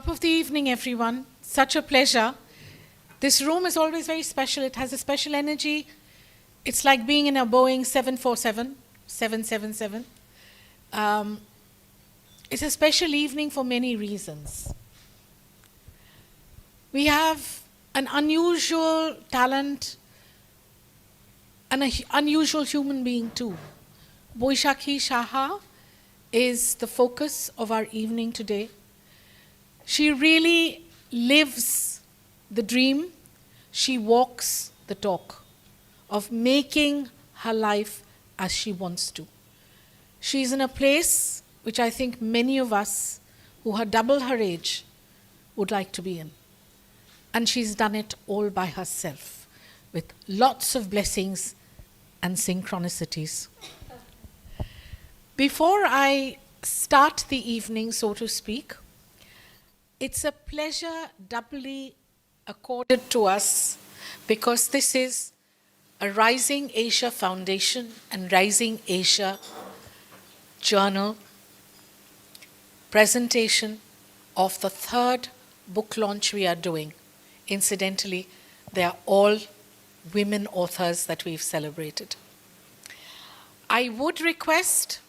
Top of the evening, everyone. Such a pleasure. This room is always very special. It has a special energy. It's like being in a Boeing 747, 777. It's a special evening for many reasons. We have an unusual talent and an unusual human being too. Baisakhi Saha is the focus of our evening today. She really lives the dream. She walks the talk of making her life as she wants to. She's in a place which I think many of us who are double her age would like to be in. And she's done it all by herself with lots of blessings and synchronicities. Before I start the evening, so to speak, it's a pleasure doubly accorded to us because this is a Rising Asia Foundation and Rising Asia Journal presentation of the third book launch we are doing. Incidentally, they are all women authors that we've celebrated. I would request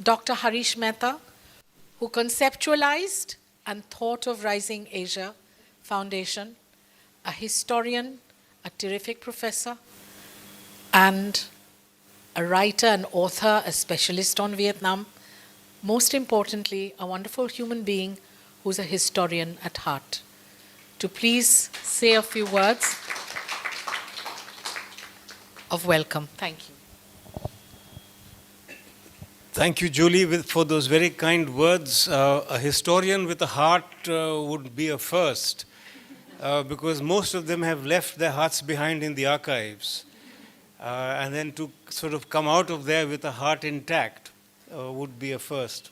Dr. Harish Mehta, who conceptualized and thought of Rising Asia Foundation, a historian, a terrific professor, and a writer and author, a specialist on Vietnam, most importantly, a wonderful human being who's a historian at heart, to please say a few words of welcome. Thank you. Thank you, Julie, for those very kind words. A historian with a heart would be a first, because most of them have left their hearts behind in the archives. And then to sort of come out of there with a heart intact would be a first.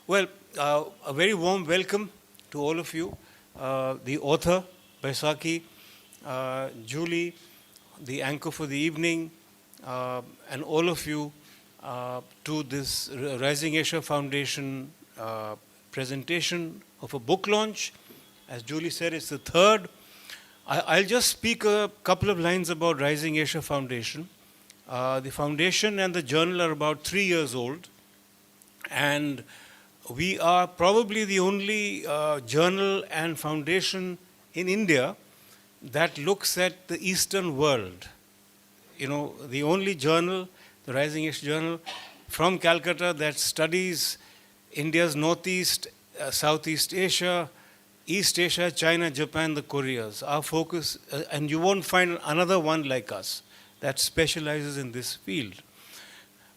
Well, a very warm welcome to all of you. The author, Baisakhi, Julie, the anchor for the evening, and all of you to this Rising Asia Foundation presentation of a book launch. As Julie said, it's the third. I'll just speak a couple of lines about Rising Asia Foundation. The foundation and the journal are about 3 years old, and we are probably the only journal and foundation in India that looks at the Eastern world. You know, the only journal, the Rising Asia Journal, from Calcutta that studies India's Northeast, Southeast Asia, East Asia, China, Japan, the Koreas. Our focus, and you won't find another one like us that specializes in this field.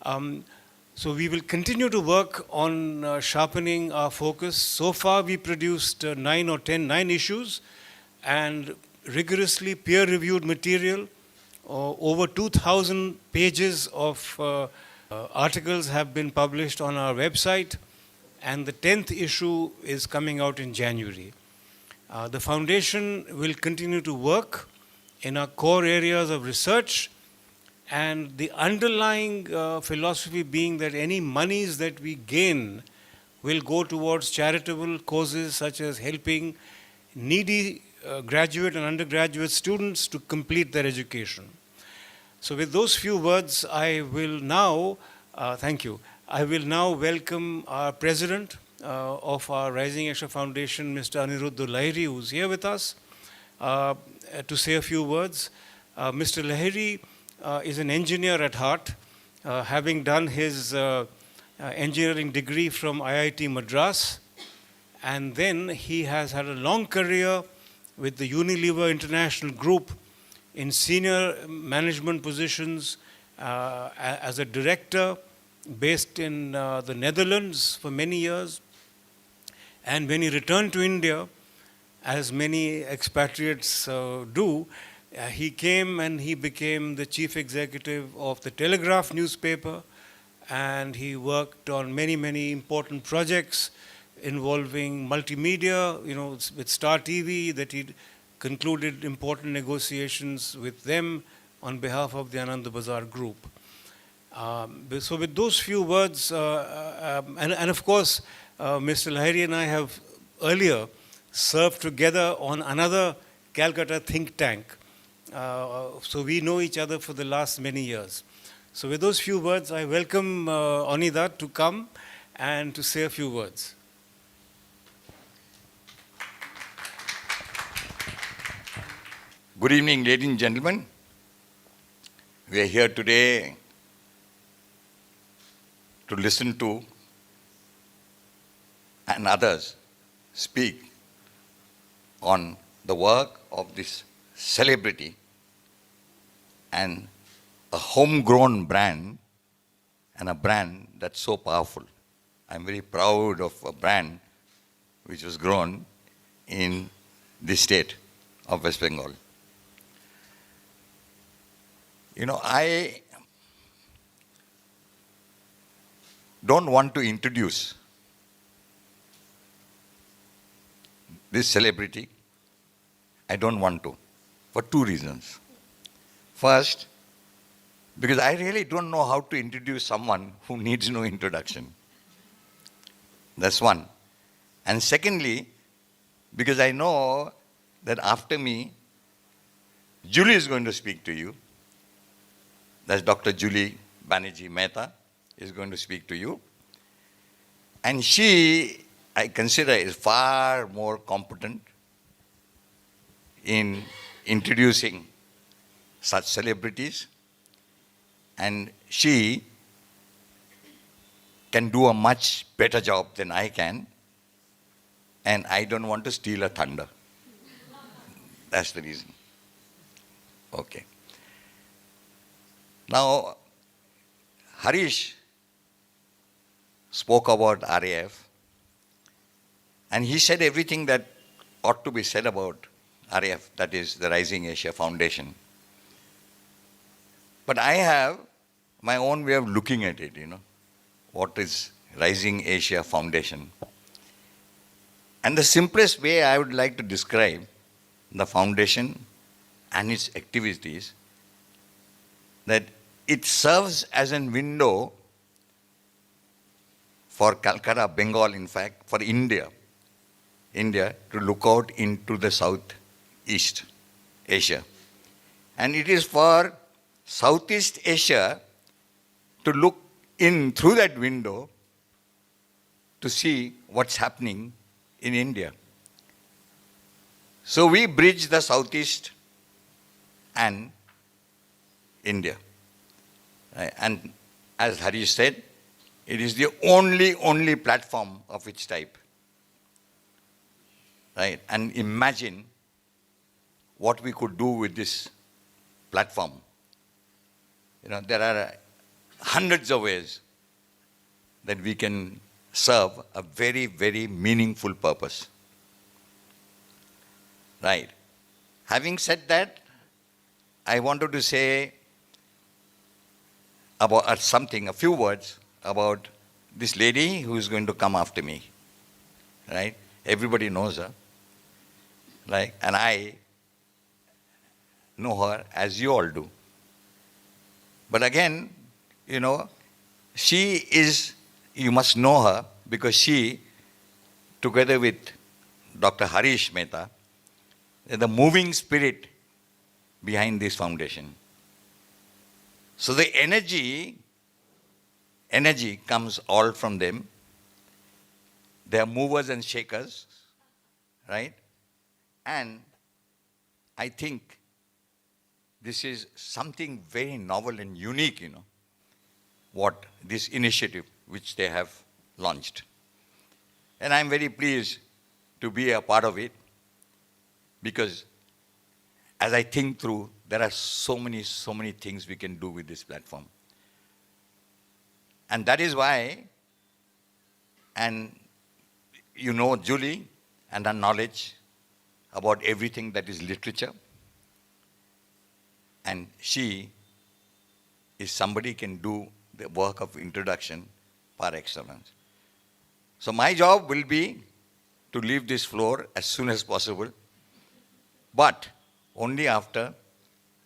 So we will continue to work on sharpening our focus. So far we produced 9 issues and rigorously peer-reviewed material. Over 2,000 pages of articles have been published on our website, and the 10th issue is coming out in January. The foundation will continue to work in our core areas of research, and the underlying philosophy being that any monies that we gain will go towards charitable causes such as helping needy graduate and undergraduate students to complete their education. So with those few words, I will now, thank you, I will now welcome our president of our Rising Asia Foundation, Mr. Aniruddha Lahiri, who's here with us, to say a few words. Mr. Lahiri is an engineer at heart, having done his engineering degree from IIT Madras, and then he has had a long career with the Unilever International Group in senior management positions as a director based in the Netherlands for many years. And when he returned to India, as many expatriates do, he came and he became the chief executive of the Telegraph newspaper, and he worked on many important projects involving multimedia, you know, with Star TV, that he concluded important negotiations with them on behalf of the Anand Bazar Group. So with those few words, and of course, Mr. Lahiri and I have earlier served together on another Calcutta think tank. So we know each other for the last many years. So with those few words, I welcome Onida to come and to say a few words. Good evening, ladies and gentlemen. We are here today to listen to and others speak on the work of this celebrity and a homegrown brand and a brand that's so powerful. I'm very proud of a brand which was grown in this state of West Bengal. You know, I don't want to introduce this celebrity. I don't want to, for two reasons. First, because I really don't know how to introduce someone who needs no introduction. That's one. And secondly, because I know that after me, Julie is going to speak to you. That's Dr. Julie Banerjee Mehta is going to speak to you. And she, I consider, is far more competent in introducing such celebrities. And she can do a much better job than I can. And I don't want to steal her thunder. That's the reason. Okay. Now, Harish spoke about RAF, and he said everything that ought to be said about RAF, that is the Rising Asia Foundation. But I have my own way of looking at it, what is Rising Asia Foundation. And the simplest way I would like to describe the foundation and its activities, that it serves as a window for Calcutta, Bengal, in fact, for India to look out into the Southeast Asia. And it is for Southeast Asia to look in through that window to see what's happening in India. So we bridge the Southeast and India. And as Harish said, it is the only platform of its type. Right? And imagine what we could do with this platform. There are hundreds of ways that we can serve a very, very meaningful purpose. Right. Having said that, I wanted to say about a few words about this lady who is going to come after me. Right? Everybody knows her. And I know her as you all do. But again, she is, you must know her because she, together with Dr. Harish Mehta, is the moving spirit behind this foundation. So the energy comes all from them. They are movers and shakers, right? And I think this is something very novel and unique, what this initiative which they have launched. And I'm very pleased to be a part of it because as I think through, there are so many things we can do with this platform. And that is why, and Julie and her knowledge about everything that is literature, and she is somebody can do the work of introduction par excellence. So my job will be to leave this floor as soon as possible, but only after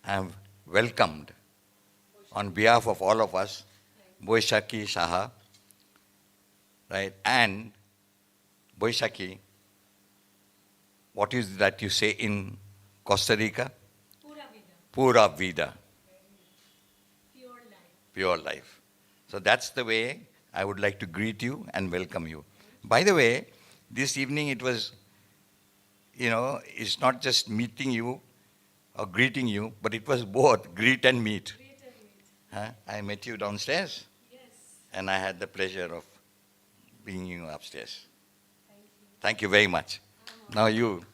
I have welcomed on behalf of all of us Baisakhi Saha, right? And Baisakhi what is that you say in Costa Rica? Pura vida. Pure life. So that's the way I would like to greet you and welcome you. By the way, this evening it was, it's not just meeting you or greeting you, but it was both greet and meet. Huh? I met you downstairs, and I had the pleasure of bringing you upstairs. Thank you very much. Now you.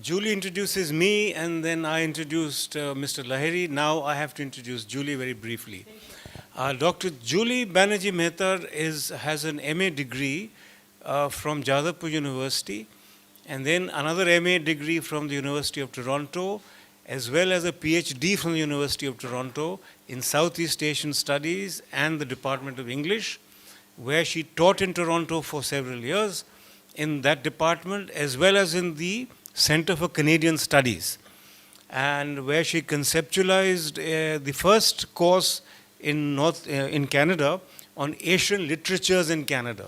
Julie introduces me, and then I introduced Mr. Lahiri. Now I have to introduce Julie very briefly. Dr. Julie Banerjee Mehta has an MA degree from Jadavpur University, and then another MA degree from the University of Toronto, as well as a PhD from the University of Toronto in Southeast Asian Studies and the Department of English, where she taught in Toronto for several years in that department, as well as in the Center for Canadian Studies, and where she conceptualized the first course in Canada on Asian literatures in Canada.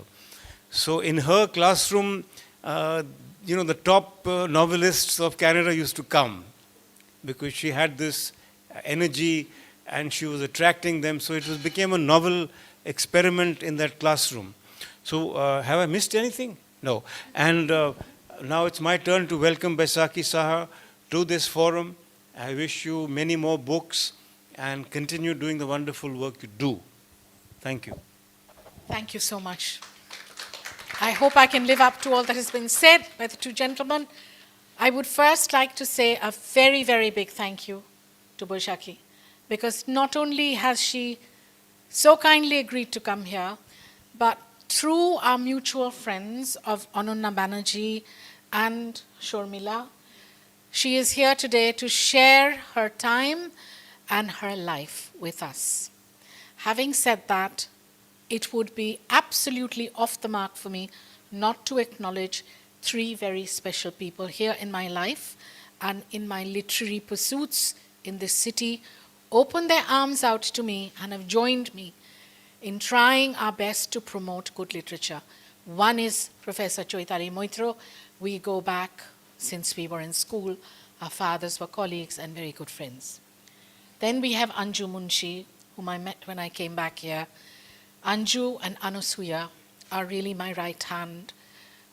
So in her classroom, the top novelists of Canada used to come because she had this energy and she was attracting them. So it became a novel experiment in that classroom. So have I missed anything? No. And now it's my turn to welcome Baisakhi Saha to this forum. I wish you many more books and continue doing the wonderful work you do. Thank you. Thank you so much. I hope I can live up to all that has been said by the two gentlemen. I would first like to say a very, very big thank you to Baisakhi, because not only has she so kindly agreed to come here, but through our mutual friends of Ananya Banerjee and Shormila, she is here today to share her time and her life with us. Having said that, it would be absolutely off the mark for me not to acknowledge three very special people here in my life and in my literary pursuits in this city, opened their arms out to me and have joined me in trying our best to promote good literature. One is Professor Choitali Moitro. We go back since we were in school. Our fathers were colleagues and very good friends. Then we have Anju Munshi, whom I met when I came back here. Anju and Anusuya are really my right hand.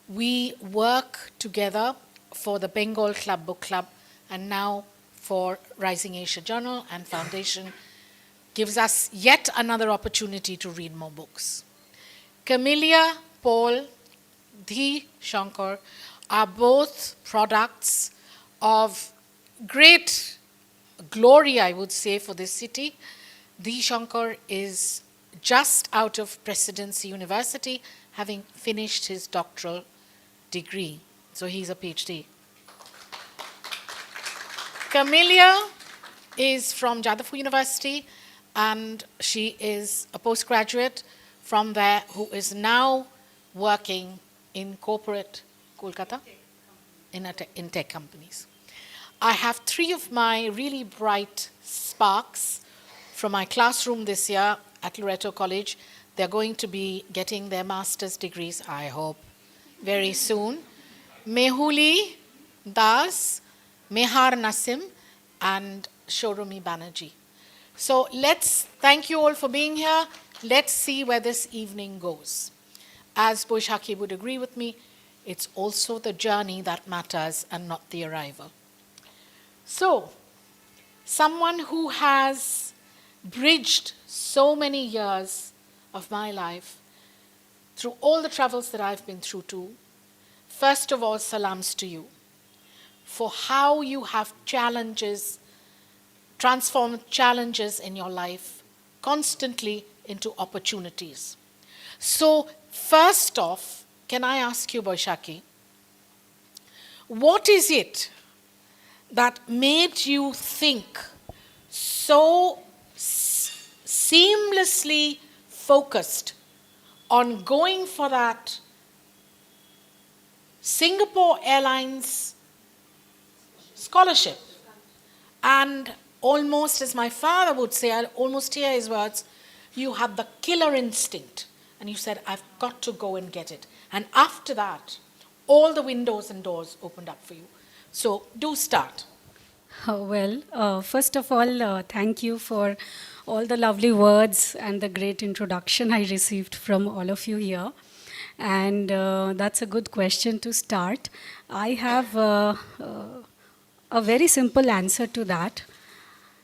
We work together for the Bengal Club Book Club and now for Rising Asia Journal and Foundation. Gives us yet another opportunity to read more books. Camellia, Paul, Dhi Shankar are both products of great glory, I would say, for this city. Dhi Shankar is just out of Presidency University, having finished his doctoral degree. So he's a PhD. Camellia is from Jadavpur University, and she is a postgraduate from there who is now working in corporate Kolkata, in tech companies. I have three of my really bright sparks from my classroom this year at Loreto College. They're going to be getting their master's degrees, I hope, very soon. Mehuli Das, Mehar Nasim, and Shorumi Banerjee. So let's thank you all for being here. Let's see where this evening goes. As Baisakhi would agree with me, it's also the journey that matters and not the arrival. So, someone who has bridged so many years of my life through all the travels that I've been through too, first of all, salams to you for how you have transformed challenges in your life constantly into opportunities. So, first off, can I ask you, Baisakhi, what is it that made you think so seamlessly focused on going for that Singapore Airlines scholarship? And almost, as my father would say, I'll almost hear his words, you had the killer instinct. And you said, I've got to go and get it. And after that, all the windows and doors opened up for you. So do start. First of all, thank you for all the lovely words and the great introduction I received from all of you here. And that's a good question to start. I have a very simple answer to that.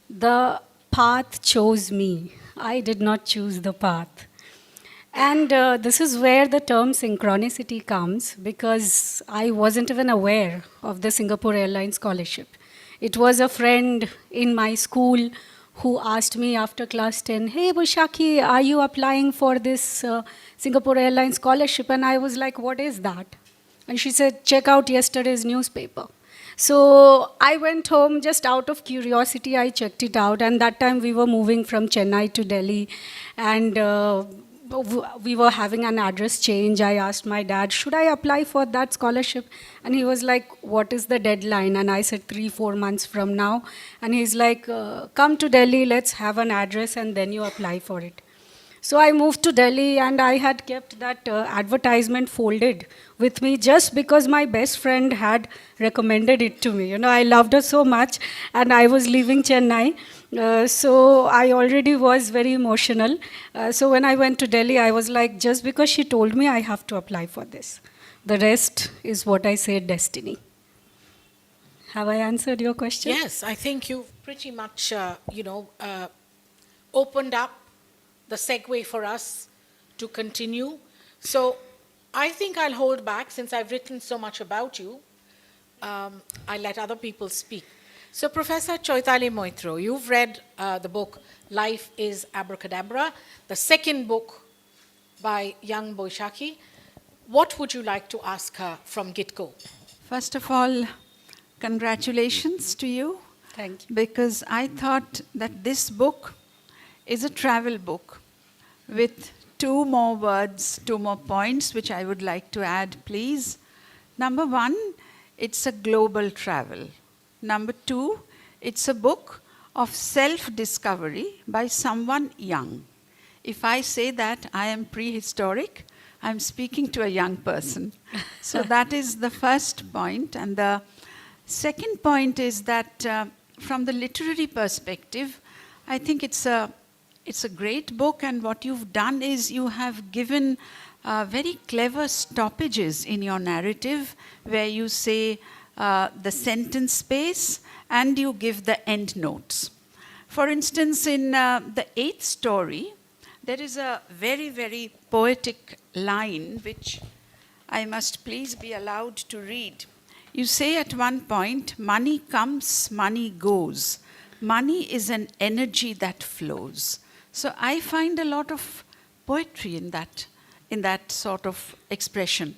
The path chose me. I did not choose the path. And this is where the term synchronicity comes, because I wasn't even aware of the Singapore Airlines scholarship. It was a friend in my school who asked me after class 10, "Hey, Baisakhi, are you applying for this Singapore Airlines scholarship?" And I was like, "What is that?" And she said, "Check out yesterday's newspaper." So I went home just out of curiosity. I checked it out. And that time we were moving from Chennai to Delhi. And we were having an address change. I asked my dad, "Should I apply for that scholarship?" And he was like, "What is the deadline?" And I said, 3-4 months from now. And he's like, "Come to Delhi, let's have an address, and then you apply for it." So I moved to Delhi, and I had kept that advertisement folded with me just because my best friend had recommended it to me. You know, I loved her so much, and I was leaving Chennai. So I already was very emotional. So when I went to Delhi, I was like, just because she told me, I have to apply for this. The rest is what I say, destiny. Have I answered your question? Yes, I think you've pretty much, opened up the segue for us to continue. So I think I'll hold back since I've written so much about you. I'll let other people speak. So Professor Choitali Moitro, you've read the book Life Is Abracadabra, the second book by young Baisakhi. What would you like to ask her from get-go? First of all, congratulations to you. Thank you. Because I thought that this book is a travel book with 2 more words, 2 more points, which I would like to add, please. Number 1, it's a global travel. Number 2, it's a book of self-discovery by someone young. If I say that I am prehistoric, I'm speaking to a young person. So that is the first point. And the second point is that from the literary perspective, I think it's a great book, and what you've done is you have given very clever stoppages in your narrative where you say the sentence space and you give the end notes. For instance, in the 8th story, there is a very, very poetic line which I must please be allowed to read. You say at one point, "Money comes, money goes. Money is an energy that flows." So I find a lot of poetry in that sort of expression.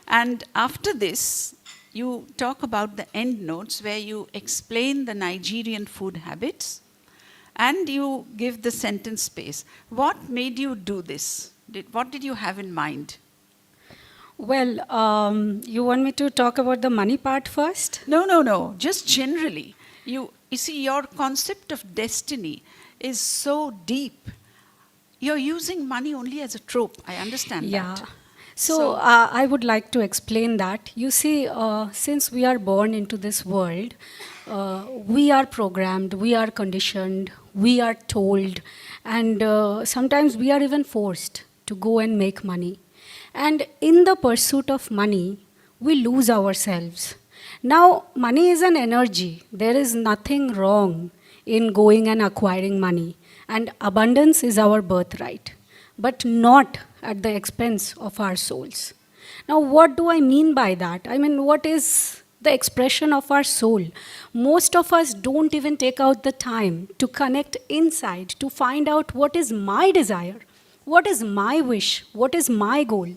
And after this, you talk about the end notes where you explain the Nigerian food habits and you give the sentence space. What made you do this? What did you have in mind? Well, you want me to talk about the money part first? No. Just generally. You see, your concept of destiny is so deep. You're using money only as a trope. I understand that. So I would like to explain that. You see, since we are born into this world, we are programmed, we are conditioned, we are told, and sometimes we are even forced to go and make money. And in the pursuit of money, we lose ourselves. Now, money is an energy. There is nothing wrong in going and acquiring money. And abundance is our birthright, but not at the expense of our souls. Now, what do I mean by that? I mean, what is the expression of our soul? Most of us don't even take out the time to connect inside, to find out what is my desire, what is my wish, what is my goal.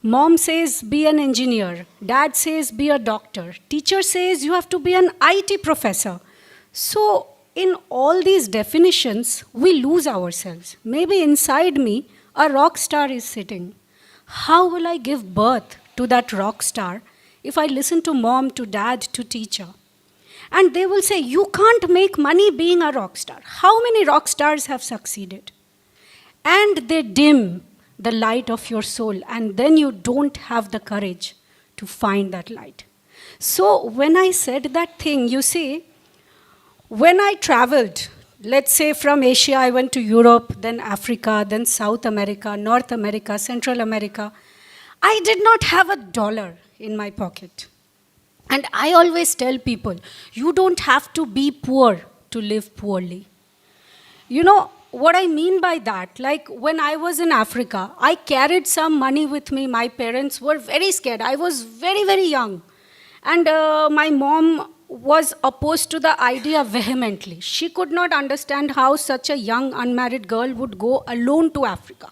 Mom says, be an engineer. Dad says, be a doctor. Teacher says, you have to be an IT professor. So, in all these definitions, we lose ourselves. Maybe inside me, a rock star is sitting. How will I give birth to that rock star if I listen to mom, to dad, to teacher? And they will say, you can't make money being a rock star. How many rock stars have succeeded? And they dim the light of your soul, and then you don't have the courage to find that light. So when I said that thing, you see, when I traveled, let's say from Asia, I went to Europe, then Africa, then South America, North America, Central America, I did not have $1 in my pocket. And I always tell people, you don't have to be poor to live poorly. You know what I mean by that? Like when I was in Africa, I carried some money with me. My parents were very scared. I was very, very young. And my mom was opposed to the idea vehemently. She could not understand how such a young unmarried girl would go alone to Africa.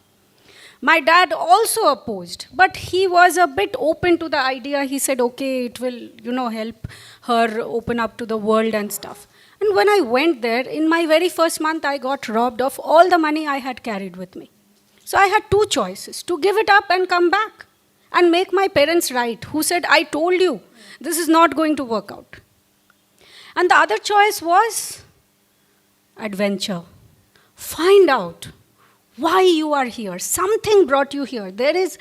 My dad also opposed, but he was a bit open to the idea. He said, okay, it will, help her open up to the world and stuff. And when I went there, in my very first month, I got robbed of all the money I had carried with me. So I had two choices, to give it up and come back and make my parents right, who said, I told you, this is not going to work out. And the other choice was adventure. Find out why you are here. Something brought you here. There is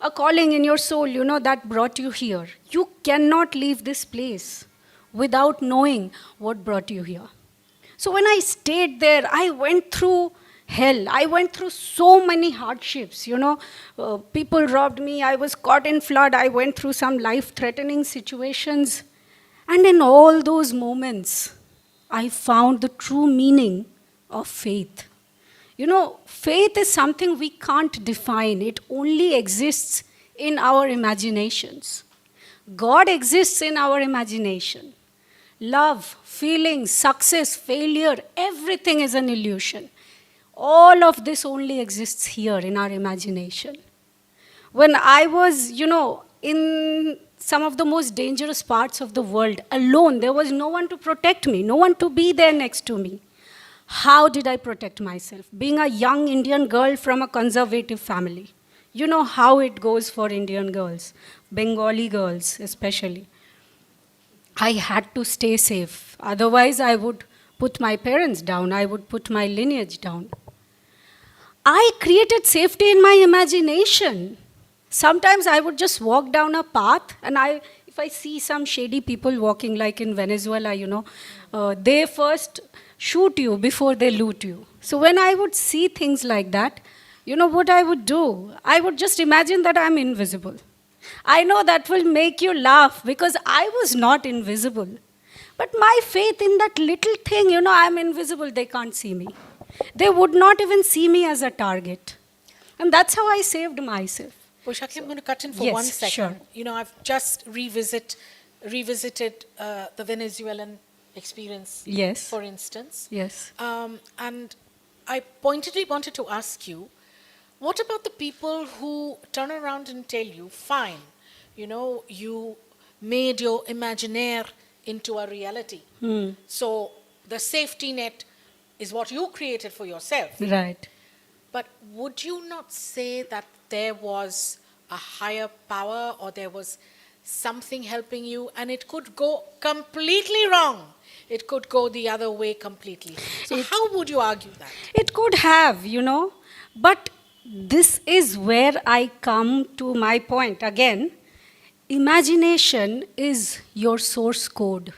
a calling in your soul, that brought you here. You cannot leave this place without knowing what brought you here. So when I stayed there, I went through hell. I went through so many hardships, people robbed me. I was caught in flood. I went through some life-threatening situations. And in all those moments, I found the true meaning of faith. Faith is something we can't define. It only exists in our imaginations. God exists in our imagination. Love, feelings, success, failure, everything is an illusion. All of this only exists here in our imagination. When I was, in some of the most dangerous parts of the world, alone, there was no one to protect me, no one to be there next to me. How did I protect myself? Being a young Indian girl from a conservative family. You know how it goes for Indian girls, Bengali girls especially. I had to stay safe. Otherwise, I would put my parents down. I would put my lineage down. I created safety in my imagination. Sometimes I would just walk down a path, and if I see some shady people walking, like in Venezuela, they first shoot you before they loot you. So when I would see things like that, what I would do? I would just imagine that I'm invisible. I know that will make you laugh because I was not invisible. But my faith in that little thing, I'm invisible, they can't see me. They would not even see me as a target. And that's how I saved myself. Baisakhi, I'm going to cut in for Yes, 1 second. sure. I've just revisited the Venezuelan experience, Yes. for instance. Yes. And I pointedly wanted to ask you, what about the people who turn around and tell you, fine, you made your imaginaire into a reality. So the safety net is what you created for yourself. Right. But would you not say that there was a higher power or there was something helping you, and it could go completely wrong? It could go the other way completely. So how would you argue that? It could have, but this is where I come to my point again. Imagination is your source code.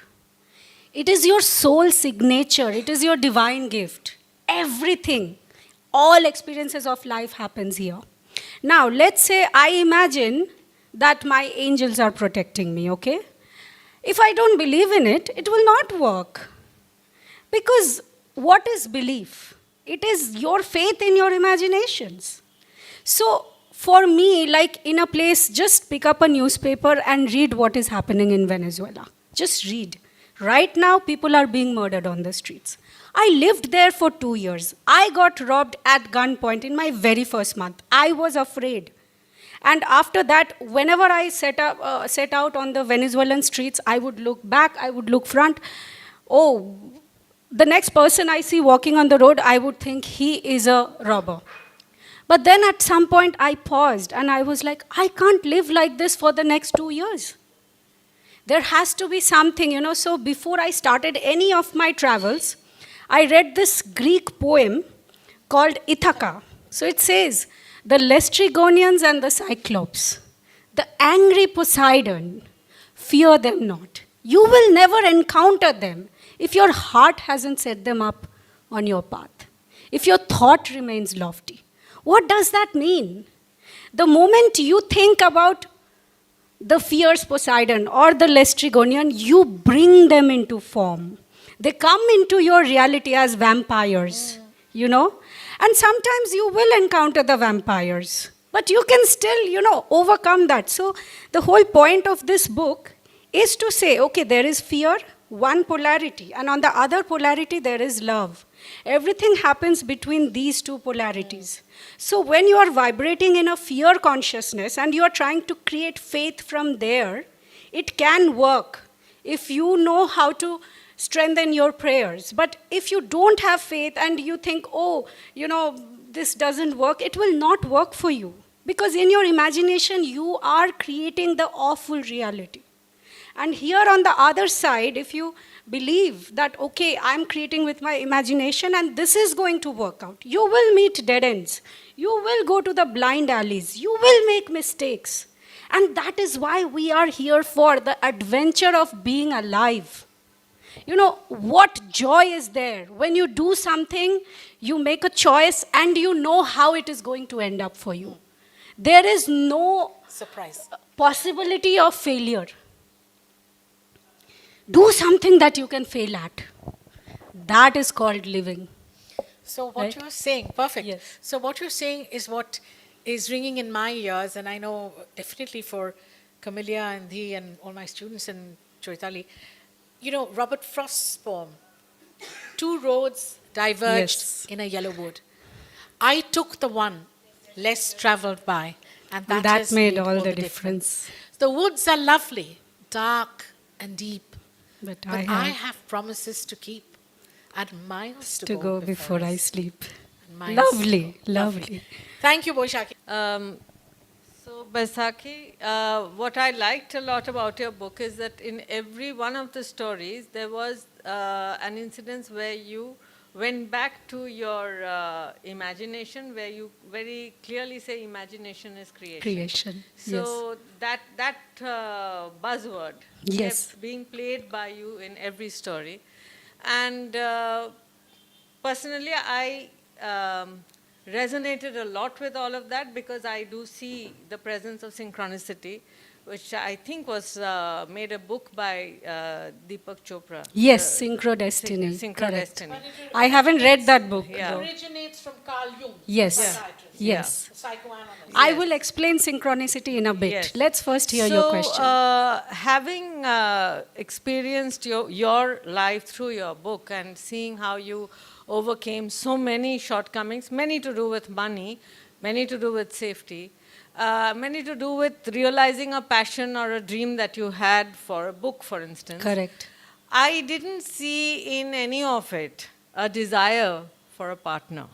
It is your soul signature. It is your divine gift. Everything, all experiences of life happens here. Now, let's say I imagine that my angels are protecting me, okay? If I don't believe in it, it will not work. Because what is belief? It is your faith in your imaginations. So, for me, like in a place, just pick up a newspaper and read what is happening in Venezuela. Just read. Right now, people are being murdered on the streets. I lived there for 2 years. I got robbed at gunpoint in my very first month. I was afraid. And after that, whenever I set out on the Venezuelan streets, I would look back, I would look front. Oh, the next person I see walking on the road, I would think he is a robber. But then at some point, I paused and I was like, I can't live like this for the next 2 years. There has to be something, So before I started any of my travels, I read this Greek poem called Ithaka. So it says The Lestrygonians and the Cyclops, the angry Poseidon, fear them not. You will never encounter them if your heart hasn't set them up on your path, if your thought remains lofty. What does that mean? The moment you think about the fierce Poseidon or the Lestrygonian, you bring them into form. They come into your reality as vampires, you know. And sometimes you will encounter the vampires, but you can still, overcome that. So the whole point of this book is to say, okay, there is fear, one polarity, and on the other polarity, there is love. Everything happens between these two polarities. So when you are vibrating in a fear consciousness and you are trying to create faith from there, it can work if you know how to strengthen your prayers. But if you don't have faith and you think, this doesn't work, it will not work for you. Because in your imagination, you are creating the awful reality. And here on the other side, if you believe that, okay, I'm creating with my imagination and this is going to work out, you will meet dead ends. You will go to the blind alleys. You will make mistakes. And that is why we are here for the adventure of being alive. What joy is there? When you do something, you make a choice and you know how it is going to end up for you. There is no Surprise. possibility of failure. Do something that you can fail at. That is called living. So what Right? you're saying, perfect. Yes. So what you're saying is what is ringing in my ears, and I know definitely for Camellia and Dhi and all my students and Choitali, Robert Frost's poem, two roads diverged Yes. in a yellow wood. I took the one less traveled by, and that, That has made all the difference. The woods are lovely, dark and deep, But but I have promises to keep and miles to go before I us. sleep. And miles Lovely, to go. lovely. Thank you, Baisakhi. So, Baisakhi, what I liked a lot about your book is that in every one of the stories, there was an incident where you went back to your imagination, where you very clearly say imagination is creation. Creation. So that buzzword Yes. kept being played by you in every story. And personally, I resonated a lot with all of that because I do see the presence of synchronicity, which I think was made a book by Deepak Chopra. Yes, synchro-destiny. Synchro-destiny. Correct. I haven't read that book. Yeah. though. Originates from Carl Jung. Yes, psychiatrist, yes. psychoanalyst. I will explain synchronicity in a bit. Yes. Let's first hear your question. Having experienced your life through your book and seeing how you overcame so many shortcomings, many to do with money, many to do with safety, many to do with realizing a passion or a dream that you had for a book, for instance. Correct. I didn't see in any of it a desire for a partner.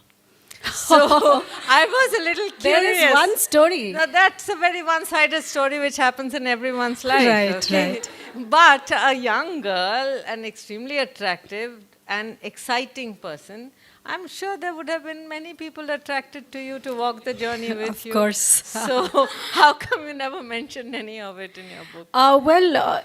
So I was a little curious. There is one story. Now, that's a very one-sided story which happens in everyone's life. Right, okay? right. But a young girl, an extremely attractive and exciting person, I'm sure there would have been many people attracted to you to walk the journey with Of you. course. So how come you never mentioned any of it in your book?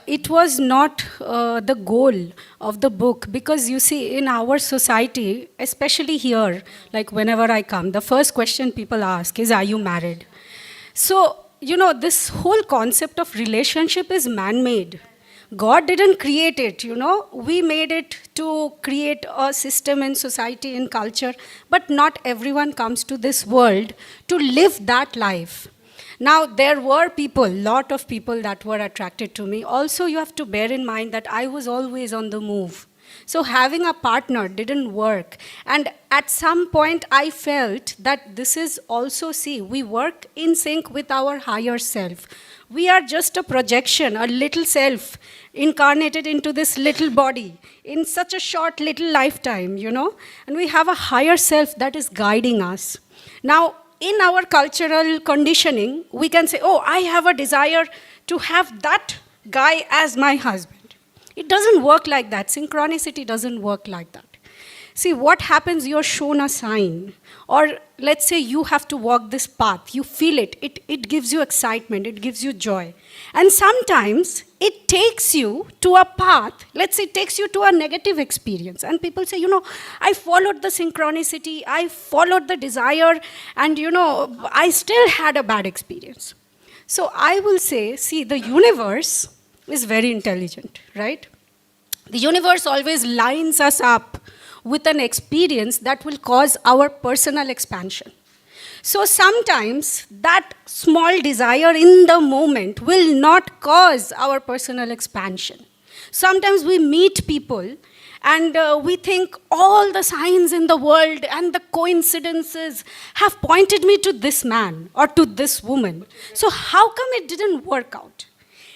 It was not the goal of the book because you see, in our society, especially here, like whenever I come, the first question people ask is, are you married? So, this whole concept of relationship is man-made. God didn't create it, We made it to create a system in society, in culture, but not everyone comes to this world to live that life. Now, there were lot of people that were attracted to me. Also, you have to bear in mind that I was always on the move. So having a partner didn't work. And at some point, I felt that this is also, we work in sync with our higher self. We are just a projection, a little self incarnated into this little body in such a short little lifetime, And we have a higher self that is guiding us. Now, in our cultural conditioning, we can say, I have a desire to have that guy as my husband. It doesn't work like that. Synchronicity doesn't work like that. See, what happens, you're shown a sign. Or let's say you have to walk this path. You feel it. It gives you excitement. It gives you joy. And sometimes it takes you to a path. Let's say it takes you to a negative experience. And people say, I followed the synchronicity. I followed the desire. And, I still had a bad experience. So I will say, see, the universe is very intelligent, right? The universe always lines us up with an experience that will cause our personal expansion. So sometimes that small desire in the moment will not cause our personal expansion. Sometimes we meet people and we think all the signs in the world and the coincidences have pointed me to this man or to this woman. So how come it didn't work out?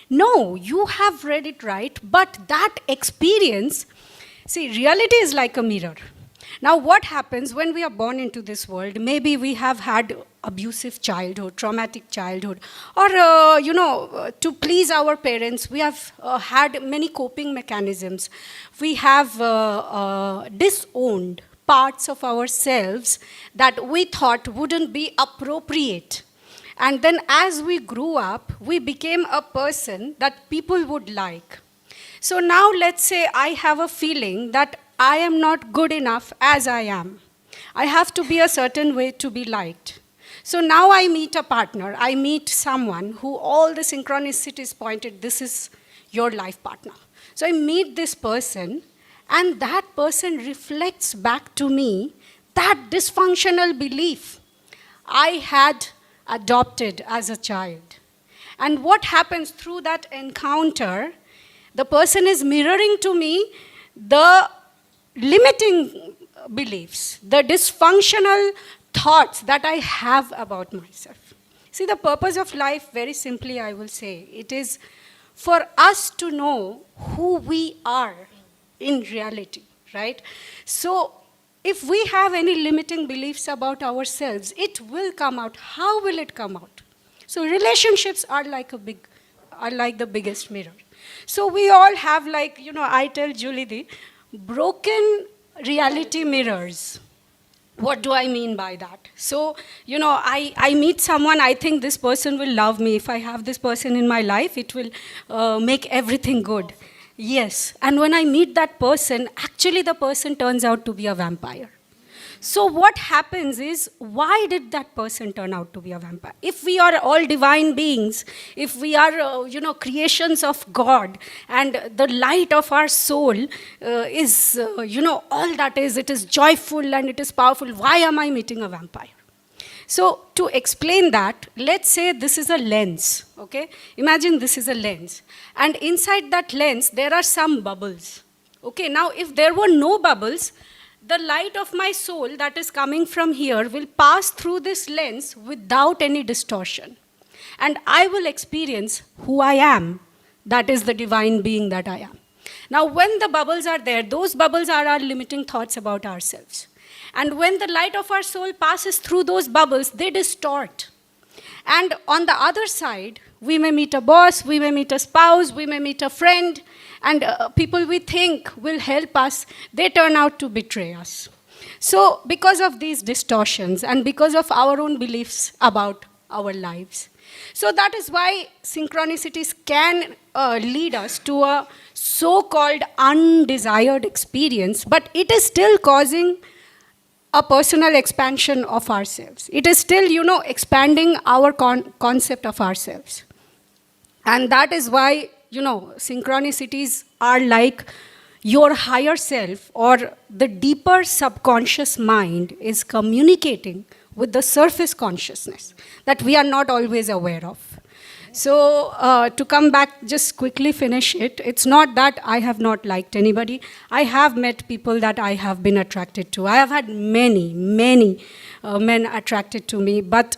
No, you have read it right, but that experience, see, reality is like a mirror. Now, what happens when we are born into this world? Maybe we have had abusive childhood, traumatic childhood, or, to please our parents, we have had many coping mechanisms. We have disowned parts of ourselves that we thought wouldn't be appropriate. And then as we grew up, we became a person that people would like. So now let's say I have a feeling that I am not good enough as I am. I have to be a certain way to be liked. So now I meet a partner, I meet someone who all the synchronicities pointed, this is your life partner. So I meet this person, and that person reflects back to me that dysfunctional belief I had adopted as a child. And what happens through that encounter, the person is mirroring to me the limiting beliefs, the dysfunctional thoughts that I have about myself. See, the purpose of life, very simply I will say, it is for us to know who we are in reality, right? So if we have any limiting beliefs about ourselves, it will come out. How will it come out? So relationships are like the biggest mirror. So we all have, like, I tell Julie, broken reality mirrors. What do I mean by that? So, I meet someone, I think this person will love me. If I have this person in my life, it will make everything good. Yes, and when I meet that person, actually the person turns out to be a vampire. So what happens is, why did that person turn out to be a vampire? If we are all divine beings, if we are, creations of God, and the light of our soul is, all that is, it is joyful and it is powerful, why am I meeting a vampire? So to explain that, let's say this is a lens, okay? Imagine this is a lens. And inside that lens, there are some bubbles. Okay, now if there were no bubbles, the light of my soul that is coming from here will pass through this lens without any distortion. And I will experience who I am. That is the divine being that I am. Now, when the bubbles are there, those bubbles are our limiting thoughts about ourselves. And when the light of our soul passes through those bubbles, they distort. And on the other side, we may meet a boss, we may meet a spouse, we may meet a friend, and people we think will help us, they turn out to betray us. So because of these distortions and because of our own beliefs about our lives. So that is why synchronicities can lead us to a so-called undesired experience, but it is still causing a personal expansion of ourselves. It is still, expanding our concept of ourselves. And that is why, synchronicities are like your higher self or the deeper subconscious mind is communicating with the surface consciousness that we are not always aware of. So to come back, just quickly finish it. It's not that I have not liked anybody. I have met people that I have been attracted to. I have had many men attracted to me. But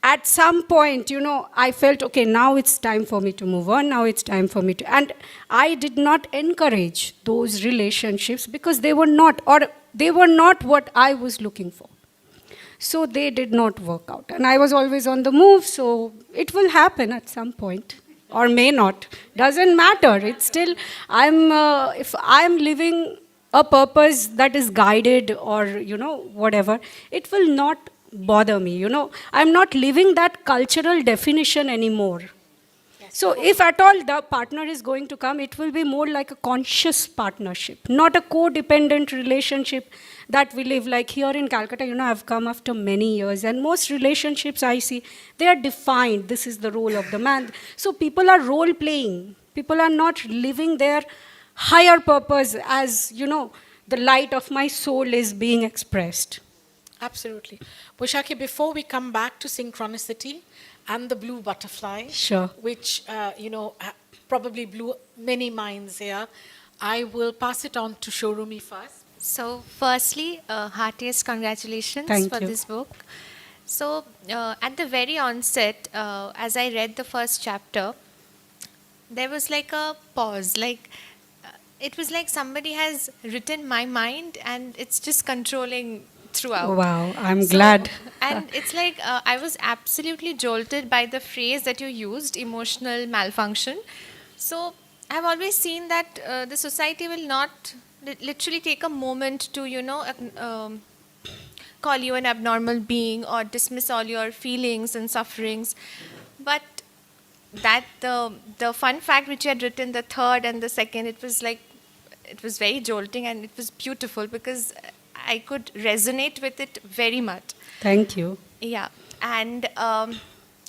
at some point, I felt, okay, now it's time for me to move on. Now it's time for me to... And I did not encourage those relationships because they were not what I was looking for. So they did not work out. And I was always on the move, so it will happen at some point, or may not. Doesn't matter. It's still, if I'm living a purpose that is guided or, whatever, it will not bother me, I'm not living that cultural definition anymore. So if at all the partner is going to come, it will be more like a conscious partnership, not a codependent relationship that we live. Like here in Calcutta, I've come after many years, and most relationships I see, they are defined. This is the role of the man. So people are role playing. People are not living their higher purpose as, the light of my soul is being expressed. Absolutely. Baisakhi, before we come back to synchronicity and the blue butterfly, Sure. which, probably blew many minds here, I will pass it on to Showroomy first. So, firstly, heartiest congratulations Thank for you. this book. So, at the very onset, as I read the first chapter, there was like a pause. It was like somebody has written my mind and it's just controlling throughout. Wow, I'm glad. And it's like I was absolutely jolted by the phrase that you used, emotional malfunction. So I've always seen that the society will not literally take a moment to, call you an abnormal being or dismiss all your feelings and sufferings. But that the fun fact which you had written, the third and the second, it was very jolting and it was beautiful because I could resonate with it very much. Thank you. Yeah, and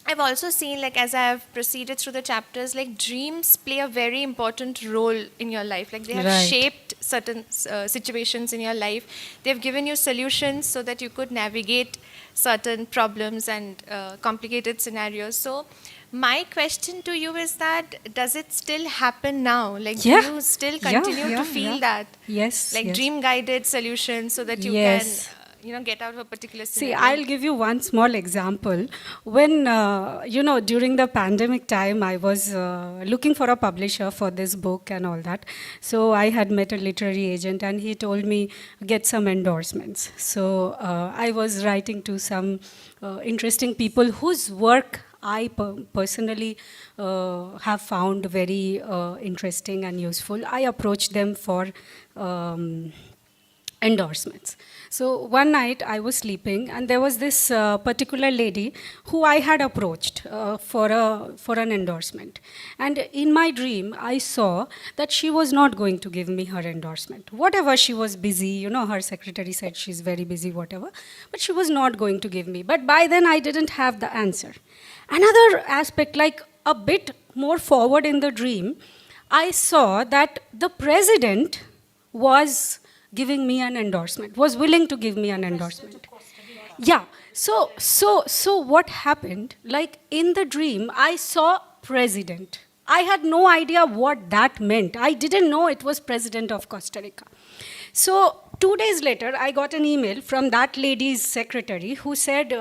I've also seen, like, as I have proceeded through the chapters, like, dreams play a very important role in your life. Like, they have Right. shaped certain situations in your life. They've given you solutions so that you could navigate certain problems and complicated scenarios. So, my question to you is that, does it still happen now? Like, Yeah. do you still Yeah, continue yeah, to feel yeah. that? Yes, Like, yes. dream-guided solutions so that you Yes. can, get out of a particular See, scenario? I'll give you one small example. When, during the pandemic time, I was looking for a publisher for this book and all that. So I had met a literary agent and he told me, get some endorsements. So I was writing to some interesting people whose work I personally have found very interesting and useful. I approached them for endorsements. So one night I was sleeping and there was this particular lady who I had approached for an endorsement. And in my dream, I saw that she was not going to give me her endorsement. Whatever, she was busy, her secretary said she's very busy, whatever, but she was not going to give me. But by then I didn't have the answer. Another aspect, like a bit more forward in the dream, I saw that the president was giving me an endorsement, was willing to give me an endorsement. Yeah. So what happened? Like in the dream, I saw president. I had no idea what that meant. I didn't know it was president of Costa Rica. So 2 days later, I got an email from that lady's secretary who said,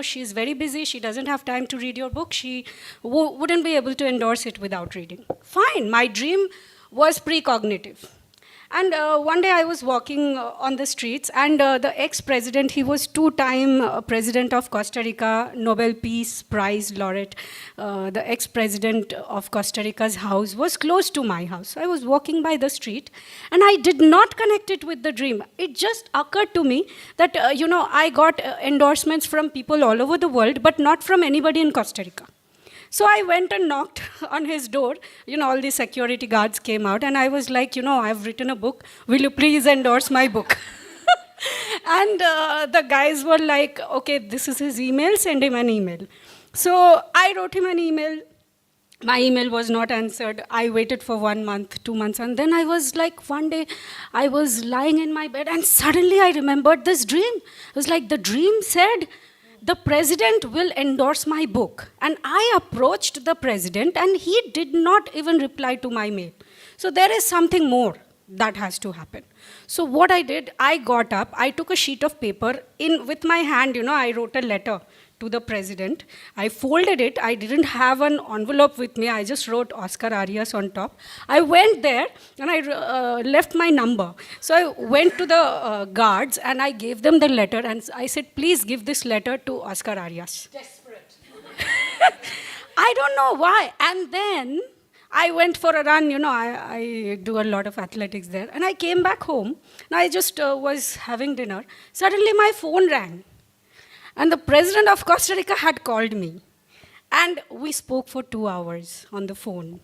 she's very busy. She doesn't have time to read your book. She wouldn't be able to endorse it without reading. Fine. My dream was precognitive. And one day I was walking on the streets, and the ex-president, he was 2-time president of Costa Rica, Nobel Peace Prize laureate. The ex-president of Costa Rica's house was close to my house. I was walking by the street, and I did not connect it with the dream. It just occurred to me that, I got endorsements from people all over the world, but not from anybody in Costa Rica. So I went and knocked on his door. All the security guards came out, and I was like, I've written a book. Will you please endorse my book? And the guys were like, okay, this is his email, send him an email. So I wrote him an email. My email was not answered. I waited for 1 month, 2 months, and then I was like, one day, I was lying in my bed, and suddenly I remembered this dream. It was like the dream said, the president will endorse my book. And I approached the president and he did not even reply to my mail. So there is something more that has to happen. So what I did, I got up, I took a sheet of paper, with my hand, I wrote a letter to the president. I folded it. I didn't have an envelope with me. I just wrote Oscar Arias on top. I went there and I left my number. So I went to the guards and I gave them the letter and I said, please give this letter to Oscar Arias. Desperate. I don't know why. And then I went for a run, I do a lot of athletics there. And I came back home, and I just was having dinner. Suddenly my phone rang. And the president of Costa Rica had called me. And we spoke for 2 hours on the phone.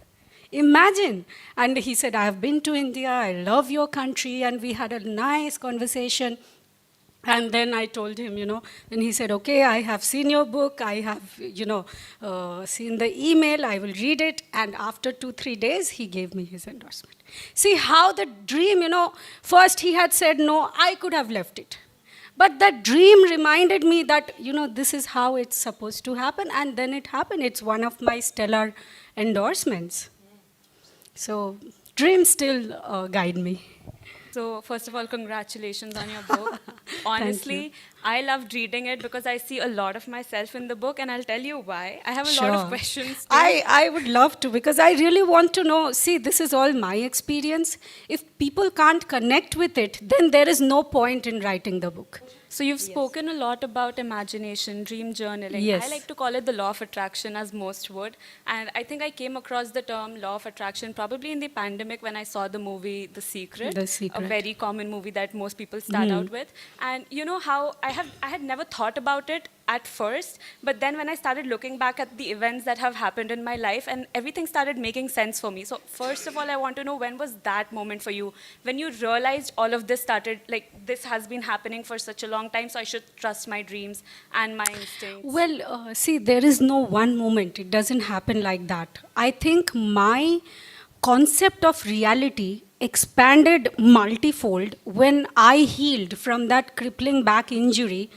Imagine. And he said, I have been to India, I love your country, and we had a nice conversation. And then I told him, and he said, okay, I have seen your book, I have, seen the email, I will read it. And after 2-3 days, he gave me his endorsement. See how the dream, first he had said no, I could have left it. But that dream reminded me that, this is how it's supposed to happen. And then it happened. It's one of my stellar endorsements. So dreams still guide me. So first of all, congratulations on your book. Honestly, I loved reading it because I see a lot of myself in the book, and I'll tell you why. I have a lot of questions too. I would love to, because I really want to know, see, this is all my experience. If people can't connect with it, then there is no point in writing the book. So you've spoken a lot about imagination, dream journaling. Yes. I like to call it the law of attraction, as most would. And I think I came across the term law of attraction probably in the pandemic when I saw the movie The Secret. The Secret. A very common movie that most people start out with. And you know how I had never thought about it at first, but then when I started looking back at the events that have happened in my life, and everything started making sense for me. So first of all, I want to know, when was that moment for you? When you realized all of this started, like, this has been happening for such a long time, so I should trust my dreams and my instincts. Well, see, there is no one moment. It doesn't happen like that. I think my concept of reality expanded multifold when I healed from that crippling back injury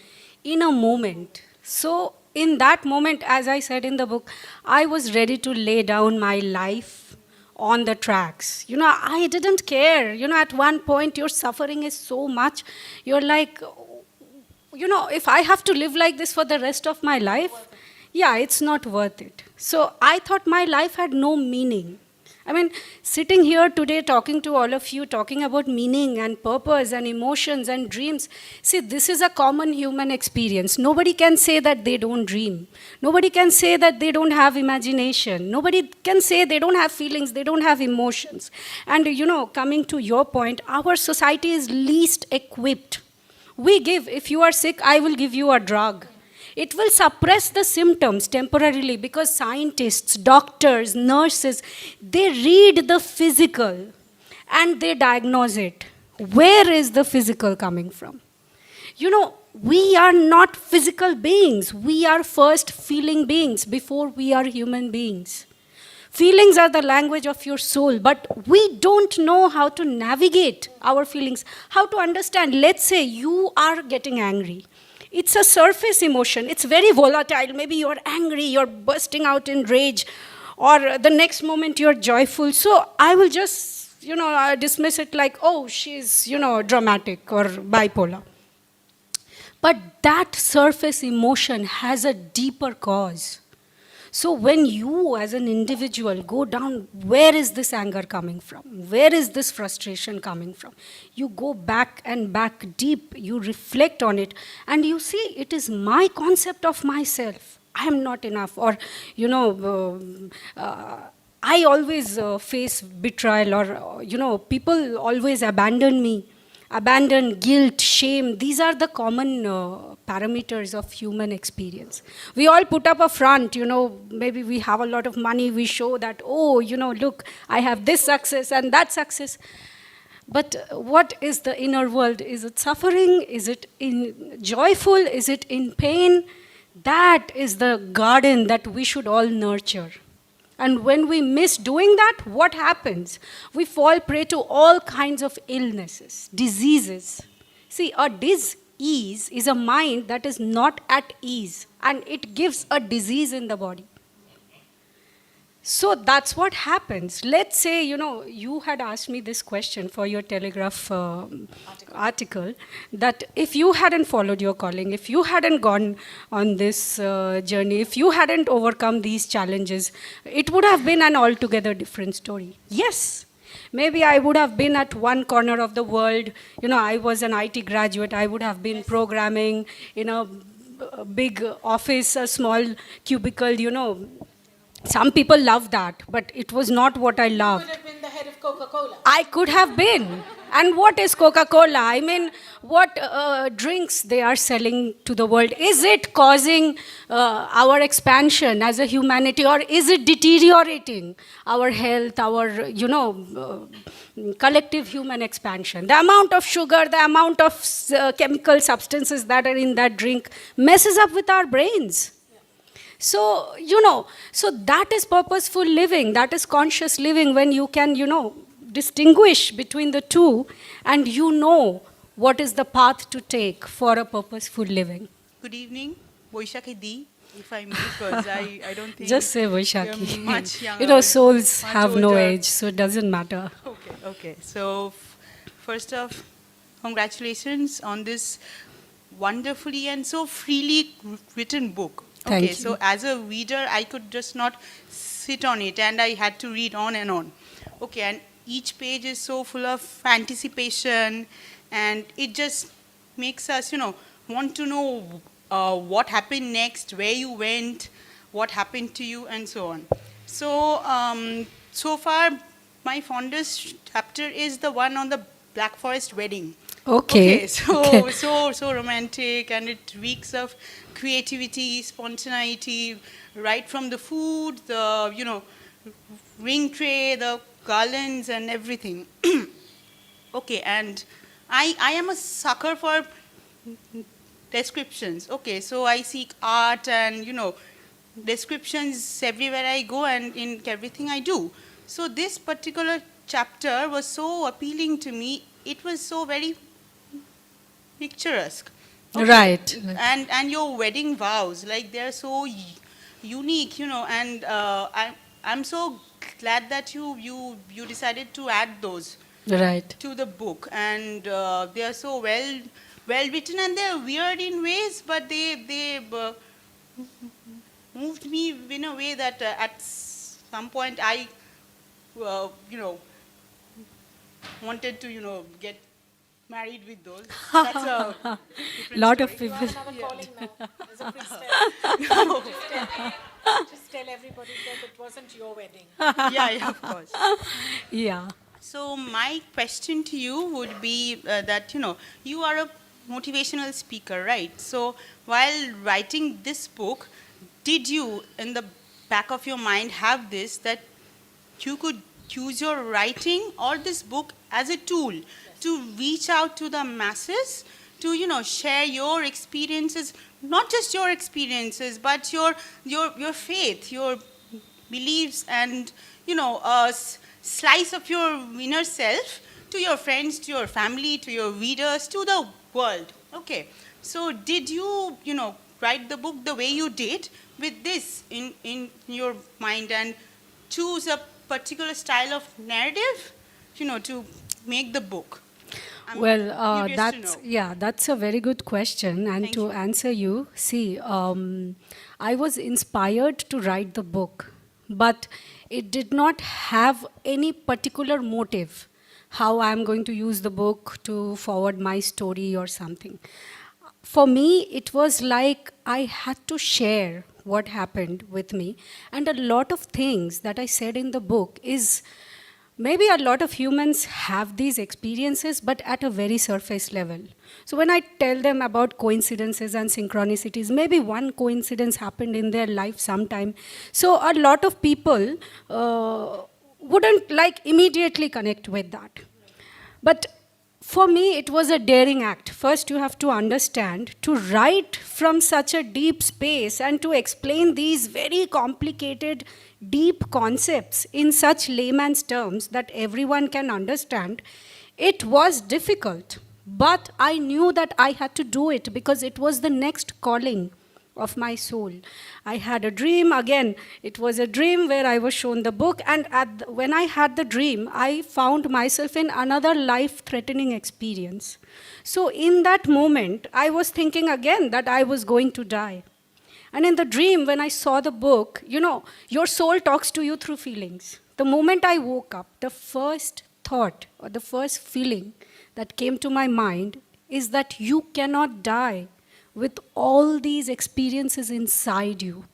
in a moment. So in that moment, as I said in the book, I was ready to lay down my life on the tracks. I didn't care. At one point, your suffering is so much. You're like, if I have to live like this for the rest of my life, yeah, it's not worth it. So I thought my life had no meaning. I mean, sitting here today talking to all of you, talking about meaning and purpose and emotions and dreams, see, this is a common human experience. Nobody can say that they don't dream. Nobody can say that they don't have imagination. Nobody can say they don't have feelings, they don't have emotions. And, coming to your point, our society is least equipped. We give, if you are sick, I will give you a drug. It will suppress the symptoms temporarily because scientists, doctors, nurses, they read the physical and they diagnose it. Where is the physical coming from? We are not physical beings. We are first feeling beings before we are human beings. Feelings are the language of your soul, but we don't know how to navigate our feelings, how to understand. Let's say you are getting angry. It's a surface emotion. It's very volatile. Maybe you're angry, you're bursting out in rage, or the next moment you're joyful. So I will just, dismiss it like, oh, she's, dramatic or bipolar. But that surface emotion has a deeper cause. So when you as an individual go down, where is this anger coming from? Where is this frustration coming from? You go back and back deep, you reflect on it, and you see it is my concept of myself. I am not enough. Or, I always face betrayal, or, people always abandon me. Abandon, guilt, shame, these are the common parameters of human experience. We all put up a front, maybe we have a lot of money, we show that, oh, look, I have this success and that success. But what is the inner world? Is it suffering? Is it joyful? Is it in pain? That is the garden that we should all nurture. And when we miss doing that, what happens? We fall prey to all kinds of illnesses, diseases. See, a dis-ease is a mind that is not at ease, and it gives a disease in the body. So that's what happens. Let's say, you had asked me this question for your Telegraph article, that if you hadn't followed your calling, if you hadn't gone on this journey, if you hadn't overcome these challenges, it would have been an altogether different story. Yes. Maybe I would have been at one corner of the world. I was an IT graduate. I would have been programming in a big office, a small cubicle, Some people love that, but it was not what I loved. Could have been the head of Coca-Cola. I could have been. And what is Coca-Cola? I mean, what drinks they are selling to the world? Is it causing our expansion as a humanity, or is it deteriorating our health, our, collective human expansion? The amount of sugar, the amount of chemical substances that are in that drink messes up with our brains. So, so that is purposeful living, that is conscious living, when you can, distinguish between the two, and what is the path to take for a purposeful living. Good evening, Baisakhi Di, if I may, because I don't think Just say you're Baisakhi. much younger. Souls much have no older. age, so it doesn't matter. Okay. So, first off, congratulations on this wonderfully and so freely written book. Thank Okay, you. so as a reader, I could just not sit on it, and I had to read on and on. Okay, and each page is so full of anticipation, and it just makes us, want to know what happened next, where you went, what happened to you, and so on. So, so far, my fondest chapter is the one on the Black Forest wedding. Okay. So romantic, and it reeks of creativity, spontaneity, right from the food, the ring tray, the garlands, and everything. Okay, and I am a sucker for descriptions. Okay, so I seek art and descriptions everywhere I go and in everything I do. So this particular chapter was so appealing to me. It was so very picturesque. Okay. Right. And your wedding vows, like they're so unique, and I'm so glad that you decided to add those Right. to the book, and they are so well written, and they're weird in ways, but they moved me in a way that at some point I wanted to get married with those. That's a different Lot of story. people. Calling now. There's a freestyle. Just tell everybody that it wasn't your wedding. Yeah, of course. Yeah. So my question to you would be that, you are a motivational speaker, right? So while writing this book, did you, in the back of your mind, have this, that you could use your writing or this book as a tool to reach out to the masses, to, share your experiences, not just your experiences, but your faith, your beliefs, and, a slice of your inner self to your friends, to your family, to your readers, to the world. Okay. So did you, write the book the way you did with this in your mind and choose a particular style of narrative, to make the book? I'm curious to know. that's a very good question. And Thank to you. answer you, see, I was inspired to write the book, but it did not have any particular motive how I'm going to use the book to forward my story or something. For me, it was like I had to share what happened with me, and a lot of things that I said in the book is maybe a lot of humans have these experiences, but at a very surface level. So when I tell them about coincidences and synchronicities, maybe one coincidence happened in their life sometime. So a lot of people wouldn't immediately connect with that. But for me, it was a daring act. First, you have to understand to write from such a deep space and to explain these very complicated, deep concepts in such layman's terms that everyone can understand. It was difficult, but I knew that I had to do it because it was the next calling of my soul. I had a dream. Again, it was a dream where I was shown the book, and when I had the dream, I found myself in another life-threatening experience. So in that moment, I was thinking again that I was going to die. And in the dream, when I saw the book, your soul talks to you through feelings. The moment I woke up, the first thought or the first feeling that came to my mind is that you cannot die with all these experiences inside you.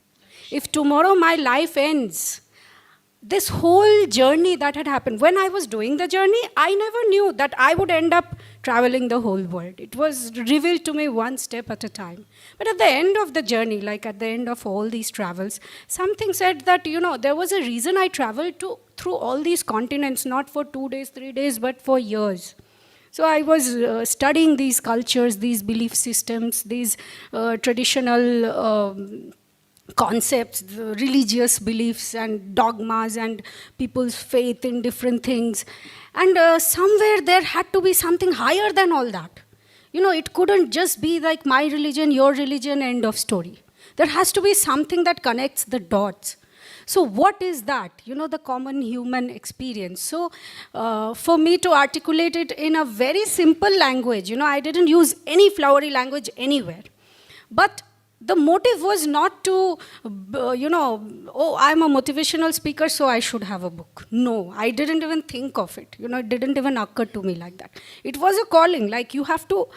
If tomorrow my life ends, this whole journey that had happened, when I was doing the journey, I never knew that I would end up traveling the whole world. It was revealed to me one step at a time. But at the end of the journey, like at the end of all these travels, something said that, there was a reason I traveled through all these continents, not for 2 days, 3 days, but for years. So I was studying these cultures, these belief systems, these traditional concepts, the religious beliefs and dogmas and people's faith in different things. And somewhere there had to be something higher than all that. It couldn't just be like my religion, your religion, end of story. There has to be something that connects the dots. So what is that? The common human experience. So for me to articulate it in a very simple language, I didn't use any flowery language anywhere. But the motive was not to, I'm a motivational speaker, so I should have a book. No, I didn't even think of it. It didn't even occur to me like that. It was a calling, like you have to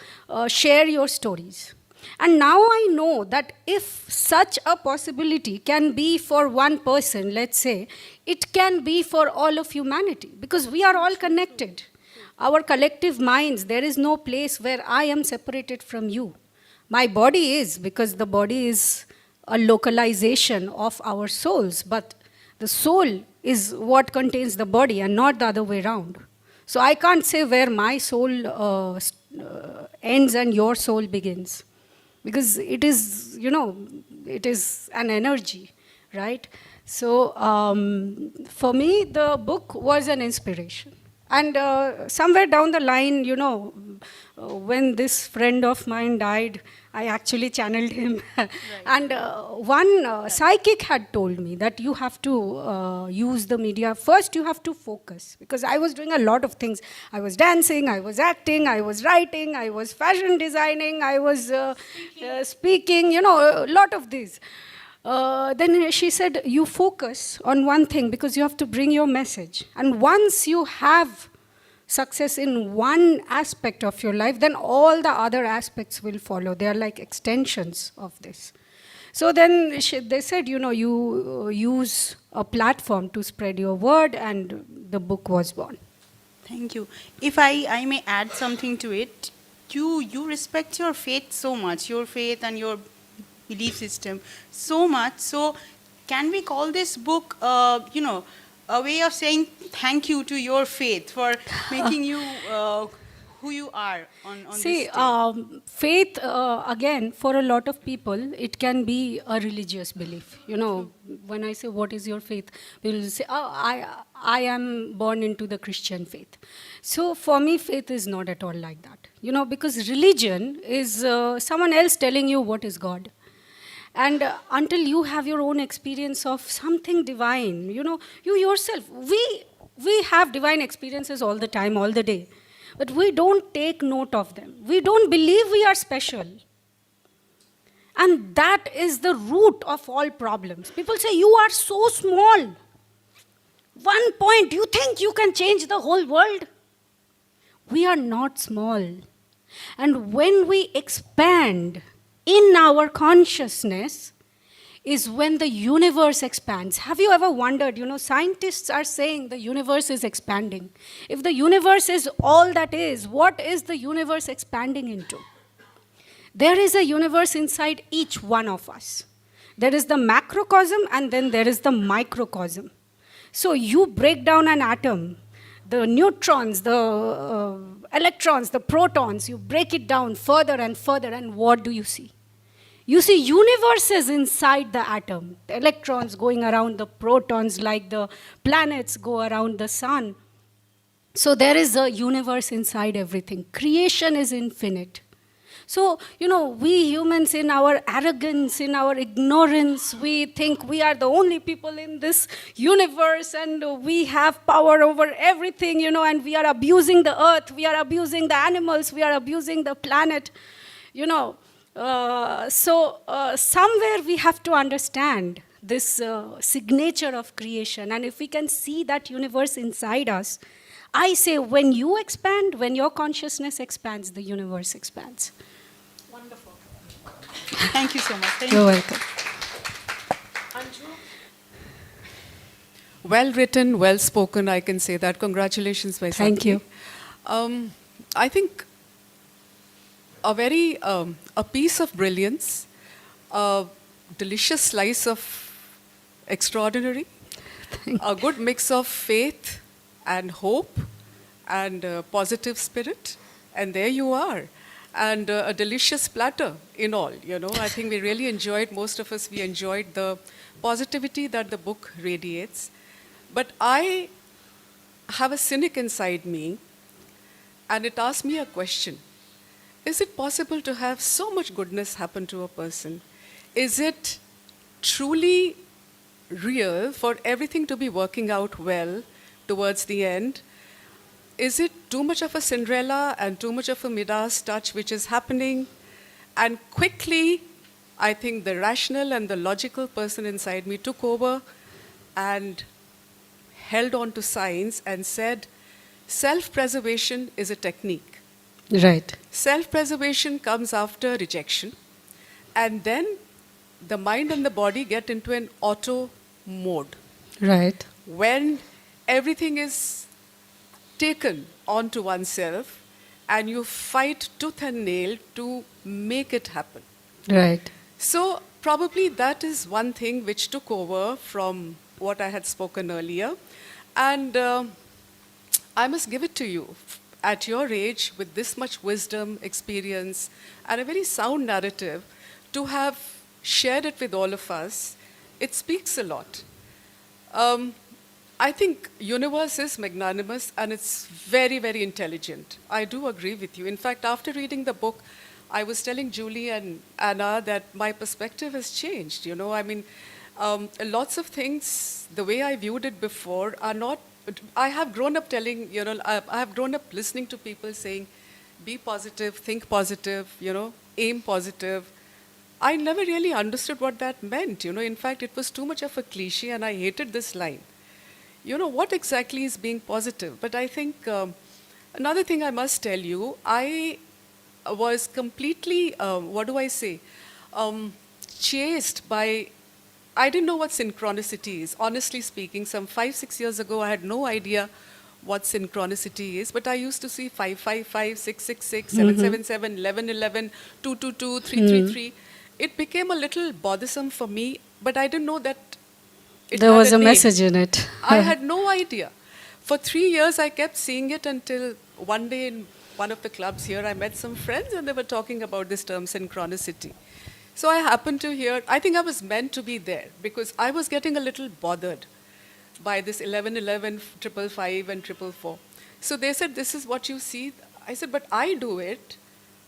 share your stories. And now I know that if such a possibility can be for one person, let's say, it can be for all of humanity, because we are all connected. Our collective minds, there is no place where I am separated from you. My body is, because the body is a localization of our souls, but the soul is what contains the body and not the other way around. So I can't say where my soul ends and your soul begins, because it is, it is an energy, right? So for me, the book was an inspiration. And somewhere down the line, when this friend of mine died, I actually channeled him. Right. And one psychic had told me that you have to use the media. First, you have to focus, because I was doing a lot of things. I was dancing, I was acting, I was writing, I was fashion designing, I was speaking, a lot of these. Then she said, you focus on one thing, because you have to bring your message. And once you have success in one aspect of your life, then all the other aspects will follow. They are like extensions of this. So then they said, you use a platform to spread your word, and the book was born. Thank you. If I may add something to it, you respect your faith so much, your faith and your belief system so much. So can we call this book, a way of saying thank you to your faith for making you who you are on this day? Faith, again, for a lot of people, it can be a religious belief. When I say, what is your faith? People will say, I am born into the Christian faith. So for me, faith is not at all like that. Because religion is someone else telling you what is God. And until you have your own experience of something divine, you yourself, we have divine experiences all the time, all the day. But we don't take note of them. We don't believe we are special. And that is the root of all problems. People say, you are so small. 1 point, you think you can change the whole world? We are not small. And when we expand in our consciousness is when the universe expands. Have you ever wondered, scientists are saying the universe is expanding. If the universe is all that is, what is the universe expanding into? There is a universe inside each one of us. There is the macrocosm and then there is the microcosm. So you break down an atom, the neutrons, the electrons, the protons, you break it down further and further, and what do you see? You see universes inside the atom, the electrons going around the protons like the planets go around the sun. So there is a universe inside everything. Creation is infinite. So, we humans, in our arrogance, in our ignorance, we think we are the only people in this universe and we have power over everything, and we are abusing the earth, we are abusing the animals, we are abusing the planet, somewhere we have to understand this signature of creation. And if we can see that universe inside us, I say when you expand, when your consciousness expands, the universe expands. Wonderful. Thank you so much. You're welcome. Well written, well spoken, I can say that. Congratulations, Baisakhi. Thank you. I think a piece of brilliance, a delicious slice of extraordinary, a good mix of faith and hope and positive spirit, and there you are. And a delicious platter in all, you know. I think we really enjoyed, most of us, we enjoyed the positivity that the book radiates. But I have a cynic inside me, and it asks me a question. Is it possible to have so much goodness happen to a person? Is it truly real for everything to be working out well towards the end? Is it too much of a Cinderella and too much of a Midas touch which is happening? And quickly, I think the rational and the logical person inside me took over and held on to science and said, self-preservation is a technique. Right. Self-preservation comes after rejection, and then the mind and the body get into an auto mode. Right. When everything is taken onto oneself and you fight tooth and nail to make it happen. Right. So probably that is one thing which took over from what I had spoken earlier. And I must give it to you. At your age, with this much wisdom, experience, and a very sound narrative, to have shared it with all of us, it speaks a lot. I think universe is magnanimous and it's very, very intelligent. I do agree with you. In fact, after reading the book, I was telling Julie and Anna that my perspective has changed. You know, I mean, lots of things, the way I viewed it before, are not. I have grown up telling, you know, I have grown up listening to people saying, be positive, think positive, you know, aim positive. I never really understood what that meant, you know. In fact, it was too much of a cliche and I hated this line. You know, what exactly is being positive? But I think another thing I must tell you, I was completely, chased by, I didn't know what synchronicity is. Honestly speaking, some 5-6 years ago, I had no idea what synchronicity is, but I used to see 555, 666, 777, 1111, 222, 333. It became a little bothersome for me, but I didn't know that it There had was a name. message in it. I had no idea. For 3 years, I kept seeing it until one day in one of the clubs here, I met some friends and they were talking about this term synchronicity. So I happened to hear, I think I was meant to be there because I was getting a little bothered by this 1111, 555 and 444. So they said, this is what you see. I said, but I do it.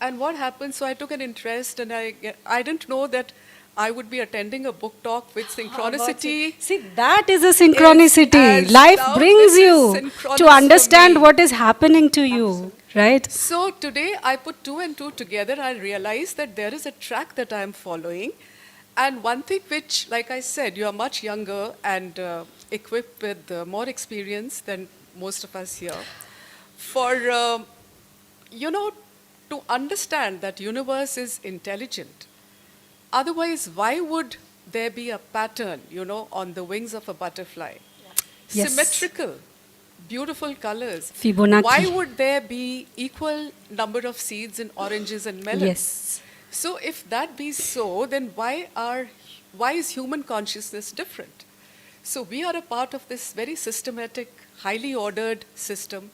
And what happened? So I took an interest and I didn't know that I would be attending a book talk with synchronicity. See, that is a synchronicity. As Life now brings this is you synchronous to for understand me. what is happening to you, right? So today I put 2 and 2 together. I realized that there is a track that I am following. And one thing which, like I said, you are much younger and equipped with more experience than most of us here. For, you know, to understand that universe is intelligent. Otherwise, why would there be a pattern, you know, on the wings of a butterfly? Yes. Symmetrical, beautiful colors. Fibonacci. Why would there be equal number of seeds in oranges and melons? Yes. So if that be so, then why is human consciousness different? So we are a part of this very systematic, highly ordered system.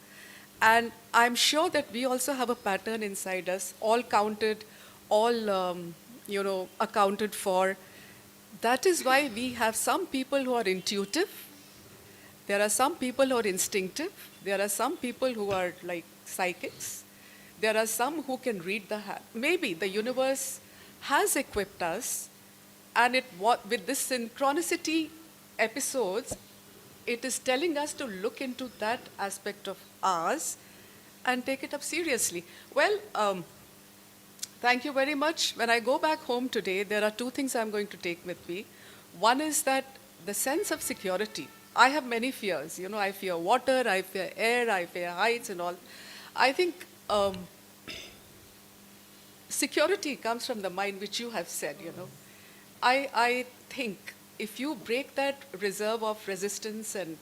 And I'm sure that we also have a pattern inside us, all counted, all accounted for. That is why we have some people who are intuitive. There are some people who are instinctive. There are some people who are like psychics. There are some who can read the hat. Maybe the universe has equipped us, and with this synchronicity episodes, it is telling us to look into that aspect of ours and take it up seriously. Well, thank you very much. When I go back home today, there are 2 things I'm going to take with me. One is that the sense of security. I have many fears. You know, I fear water, I fear air, I fear heights and all. I think security comes from the mind, which you have said, you know. I think if you break that reserve of resistance and,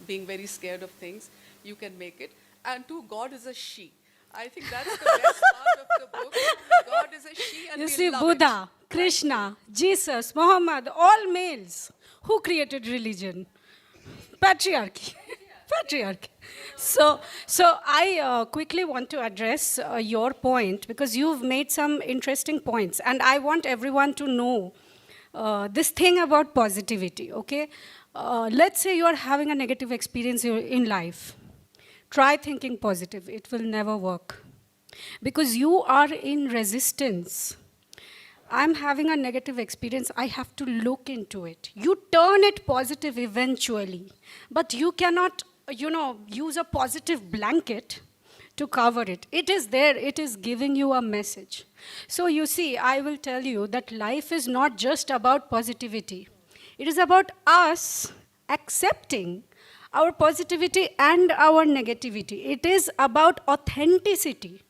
being very scared of things, you can make it. And two, God is a she. I think that's the best part of the book. God is a she and You we see, love Buddha, it. Krishna, Jesus, Muhammad, all males. Who created religion? Patriarchy. Patriarchy. So I quickly want to address your point because you've made some interesting points, and I want everyone to know this thing about positivity. Okay, let's say you are having a negative experience in life. Try thinking positive. It will never work because you are in resistance. I'm having a negative experience, I have to look into it. You turn it positive eventually, but you cannot, use a positive blanket to cover it. It is there, it is giving you a message. So you see, I will tell you that life is not just about positivity. It is about us accepting our positivity and our negativity. It is about authenticity.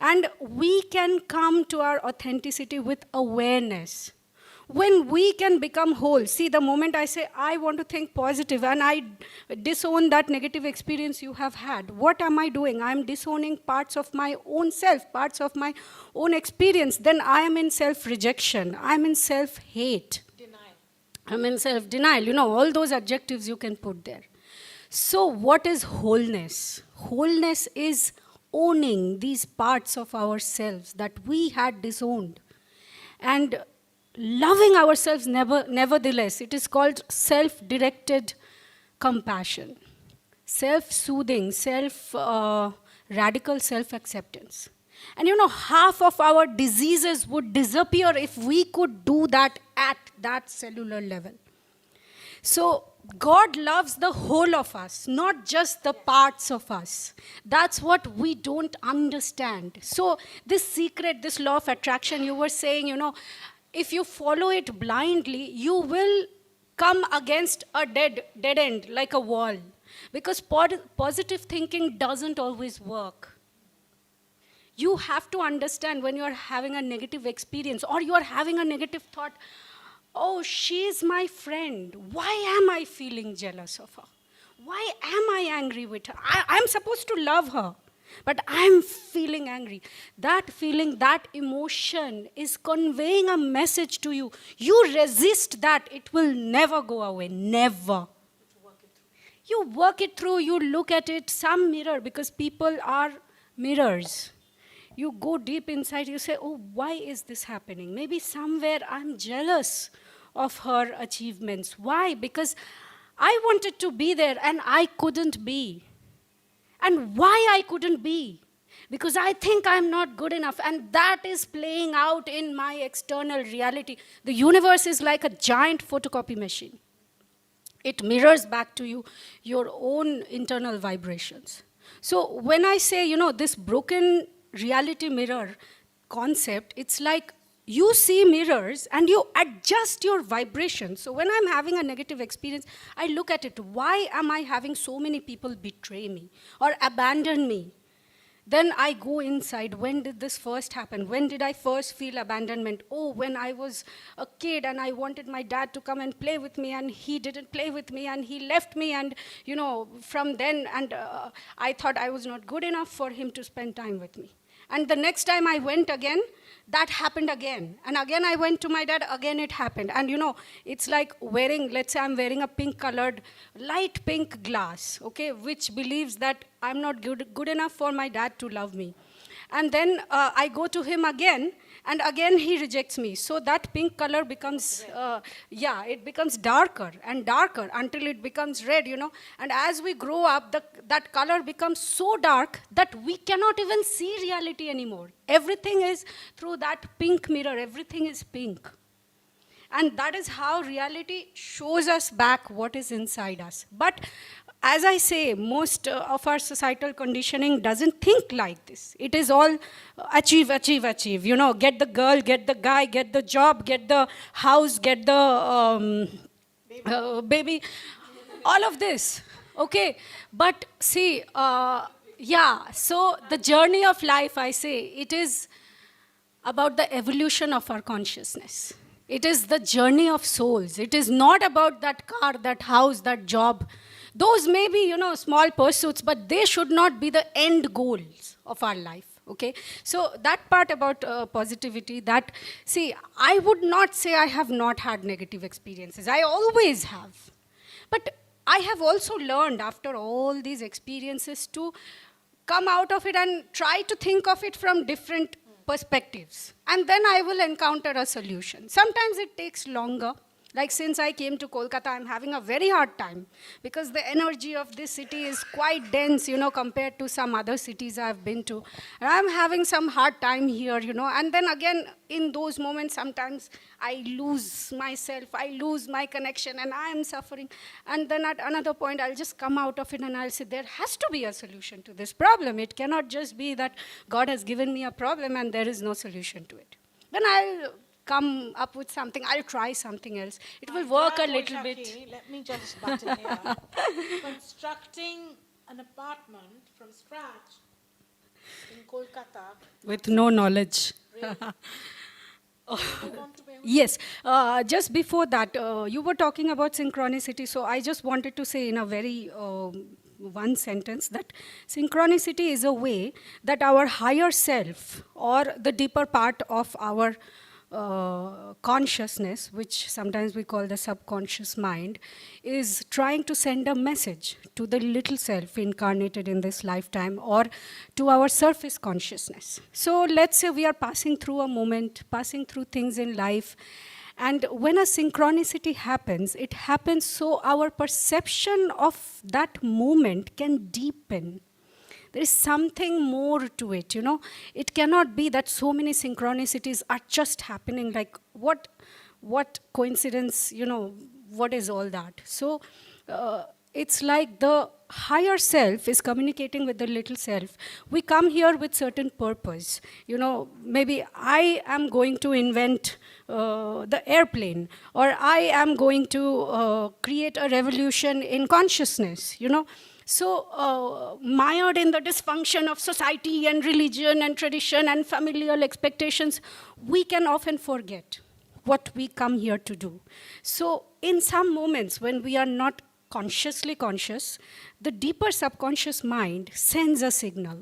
And we can come to our authenticity with awareness. When we can become whole, see, the moment I say, I want to think positive and I disown that negative experience you have had, what am I doing? I'm disowning parts of my own self, parts of my own experience. Then I am in self-rejection. I'm in self-hate. I'm in self-denial. All those adjectives you can put there. So what is wholeness? Wholeness is owning these parts of ourselves that we had disowned and loving ourselves nevertheless. It is called self-directed compassion, self-soothing, radical self-acceptance. And half of our diseases would disappear if we could do that at that cellular level. So God loves the whole of us, not just the parts of us. That's what we don't understand. So this secret, this law of attraction, you were saying, if you follow it blindly, you will come against a dead end, like a wall. Because positive thinking doesn't always work. You have to understand when you are having a negative experience or you are having a negative thought, oh, she's my friend. Why am I feeling jealous of her? Why am I angry with her? I'm supposed to love her, but I'm feeling angry. That feeling, that emotion is conveying a message to you. You resist that, it will never go away, never. You work it through, you look at it, some mirror, because people are mirrors. You go deep inside, you say, oh, why is this happening? Maybe somewhere I'm jealous of her achievements. Why? Because I wanted to be there and I couldn't be. And why I couldn't be? Because I think I'm not good enough, and that is playing out in my external reality. The universe is like a giant photocopy machine. It mirrors back to you your own internal vibrations. So when I say, this broken reality mirror concept, it's like you see mirrors and you adjust your vibration. So when I'm having a negative experience, I look at it. Why am I having so many people betray me or abandon me? Then I go inside. When did this first happen? When did I first feel abandonment? Oh, when I was a kid and I wanted my dad to come and play with me and he didn't play with me and he left me, and from then, and I thought I was not good enough for him to spend time with me. And the next time I went again, that happened again. And again I went to my dad, again it happened. And it's like let's say I'm wearing a pink-colored, light pink glass, okay, which believes that I'm not good enough for my dad to love me. And then I go to him again, and again he rejects me. So that pink color becomes, it becomes darker and darker until it becomes red, And as we grow up, that color becomes so dark that we cannot even see reality anymore. Everything is through that pink mirror. Everything is pink. And that is how reality shows us back what is inside us. But as I say, most of our societal conditioning doesn't think like this. It is all achieve, achieve, achieve. Get the girl, get the guy, get the job, get the house, get the baby. All of this, okay? But see, so the journey of life, I say, it is about the evolution of our consciousness. It is the journey of souls. It is not about that car, that house, that job. Those may be, small pursuits, but they should not be the end goals of our life. Okay, so that part about positivity, I would not say I have not had negative experiences. I always have. But I have also learned after all these experiences to come out of it and try to think of it from different perspectives. And then I will encounter a solution. Sometimes it takes longer. Like since I came to Kolkata, I'm having a very hard time because the energy of this city is quite dense, compared to some other cities I've been to. And I'm having some hard time here, And then again, in those moments, sometimes I lose myself, I lose my connection, and I am suffering. And then at another point, I'll just come out of it and I'll say, there has to be a solution to this problem. It cannot just be that God has given me a problem and there is no solution to it. Then I'll come up with something, I'll try something else. It will work a little bit. Let me just butt in here. Constructing an apartment from scratch in Kolkata. With no knowledge. Yes, just before that, you were talking about synchronicity, so I just wanted to say in a very one sentence that synchronicity is a way that our higher self or the deeper part of our consciousness, which sometimes we call the subconscious mind, is trying to send a message to the little self incarnated in this lifetime or to our surface consciousness. So let's say we are passing through a moment, passing through things in life, and when a synchronicity happens, it happens so our perception of that moment can deepen. There is something more to it, It cannot be that so many synchronicities are just happening, like what coincidence, what is all that? So it's like the higher self is communicating with the little self. We come here with certain purpose. Maybe I am going to invent the airplane, or I am going to create a revolution in consciousness, So, mired in the dysfunction of society and religion and tradition and familial expectations, we can often forget what we come here to do. So, in some moments when we are not consciously conscious, the deeper subconscious mind sends a signal.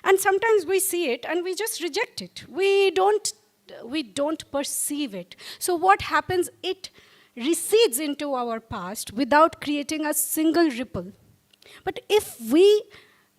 And sometimes we see it and we just reject it. We don't perceive it. So, what happens? It recedes into our past without creating a single ripple. But if we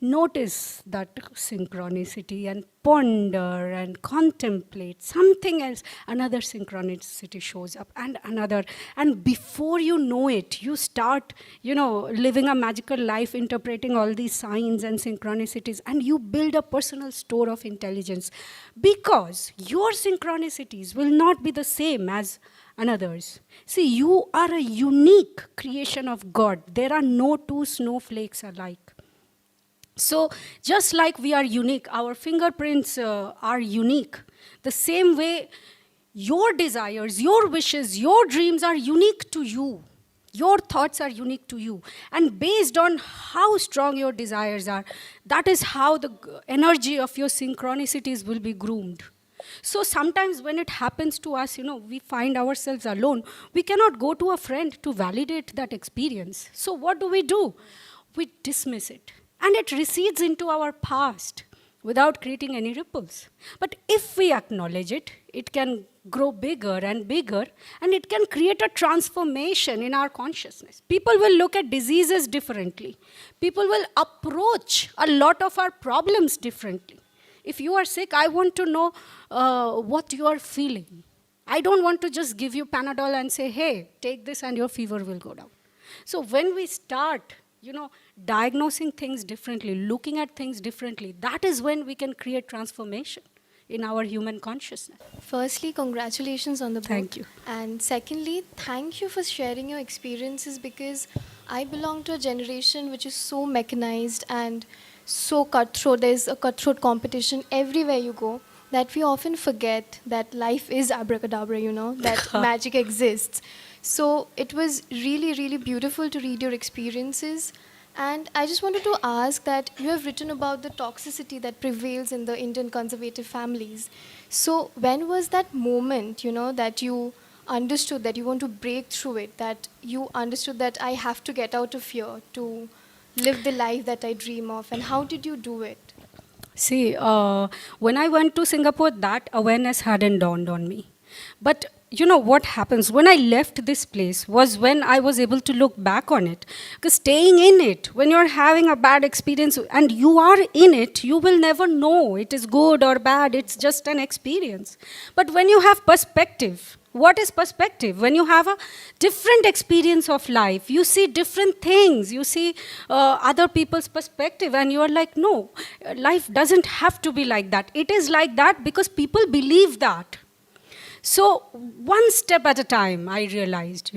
notice that synchronicity and ponder and contemplate something else, another synchronicity shows up and another. And before you know it, you start, living a magical life, interpreting all these signs and synchronicities, and you build a personal store of intelligence. Because your synchronicities will not be the same as another's. See, you are a unique creation of God. There are no two snowflakes alike. So, just like we are unique, our fingerprints are unique. The same way, your desires, your wishes, your dreams are unique to you. Your thoughts are unique to you. And based on how strong your desires are, that is how the energy of your synchronicities will be groomed. So sometimes when it happens to us, we find ourselves alone. We cannot go to a friend to validate that experience. So what do? We dismiss it. And it recedes into our past without creating any ripples. But if we acknowledge it, it can grow bigger and bigger, and it can create a transformation in our consciousness. People will look at diseases differently. People will approach a lot of our problems differently. If you are sick, I want to know what you are feeling. I don't want to just give you Panadol and say, hey, take this and your fever will go down. So when we start, diagnosing things differently, looking at things differently, that is when we can create transformation in our human consciousness. Firstly, congratulations on the book. Thank you. And secondly, thank you for sharing your experiences, because I belong to a generation which is so mechanized and so cutthroat. There's a cutthroat competition everywhere you go, that we often forget that life is abracadabra, that magic exists. So it was really, really beautiful to read your experiences. And I just wanted to ask that you have written about the toxicity that prevails in the Indian conservative families. So when was that moment, that you understood that you want to break through it, that you understood that I have to get out of here to live the life that I dream of? And how did you do it? See, when I went to Singapore, that awareness hadn't dawned on me. But you know what happens when I left this place was when I was able to look back on it. Because staying in it, when you're having a bad experience and you are in it, you will never know it is good or bad. It's just an experience. But when you have perspective, what is perspective? When you have a different experience of life, you see different things, you see other people's perspective, and you are like, no, life doesn't have to be like that. It is like that because people believe that. So one step at a time, I realized,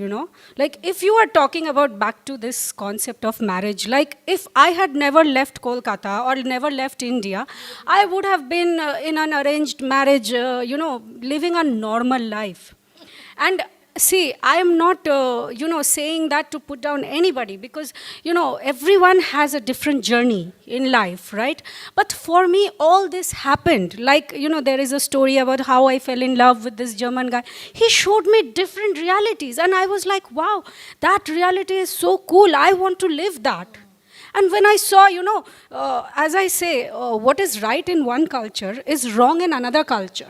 like if you are talking about back to this concept of marriage, like if I had never left Kolkata or never left India, I would have been in an arranged marriage, living a normal life. And see, I am not, saying that to put down anybody because, everyone has a different journey in life, right? But for me, all this happened. Like, there is a story about how I fell in love with this German guy. He showed me different realities. And I was like, wow, that reality is so cool. I want to live that. And when I saw, as I say, what is right in one culture is wrong in another culture.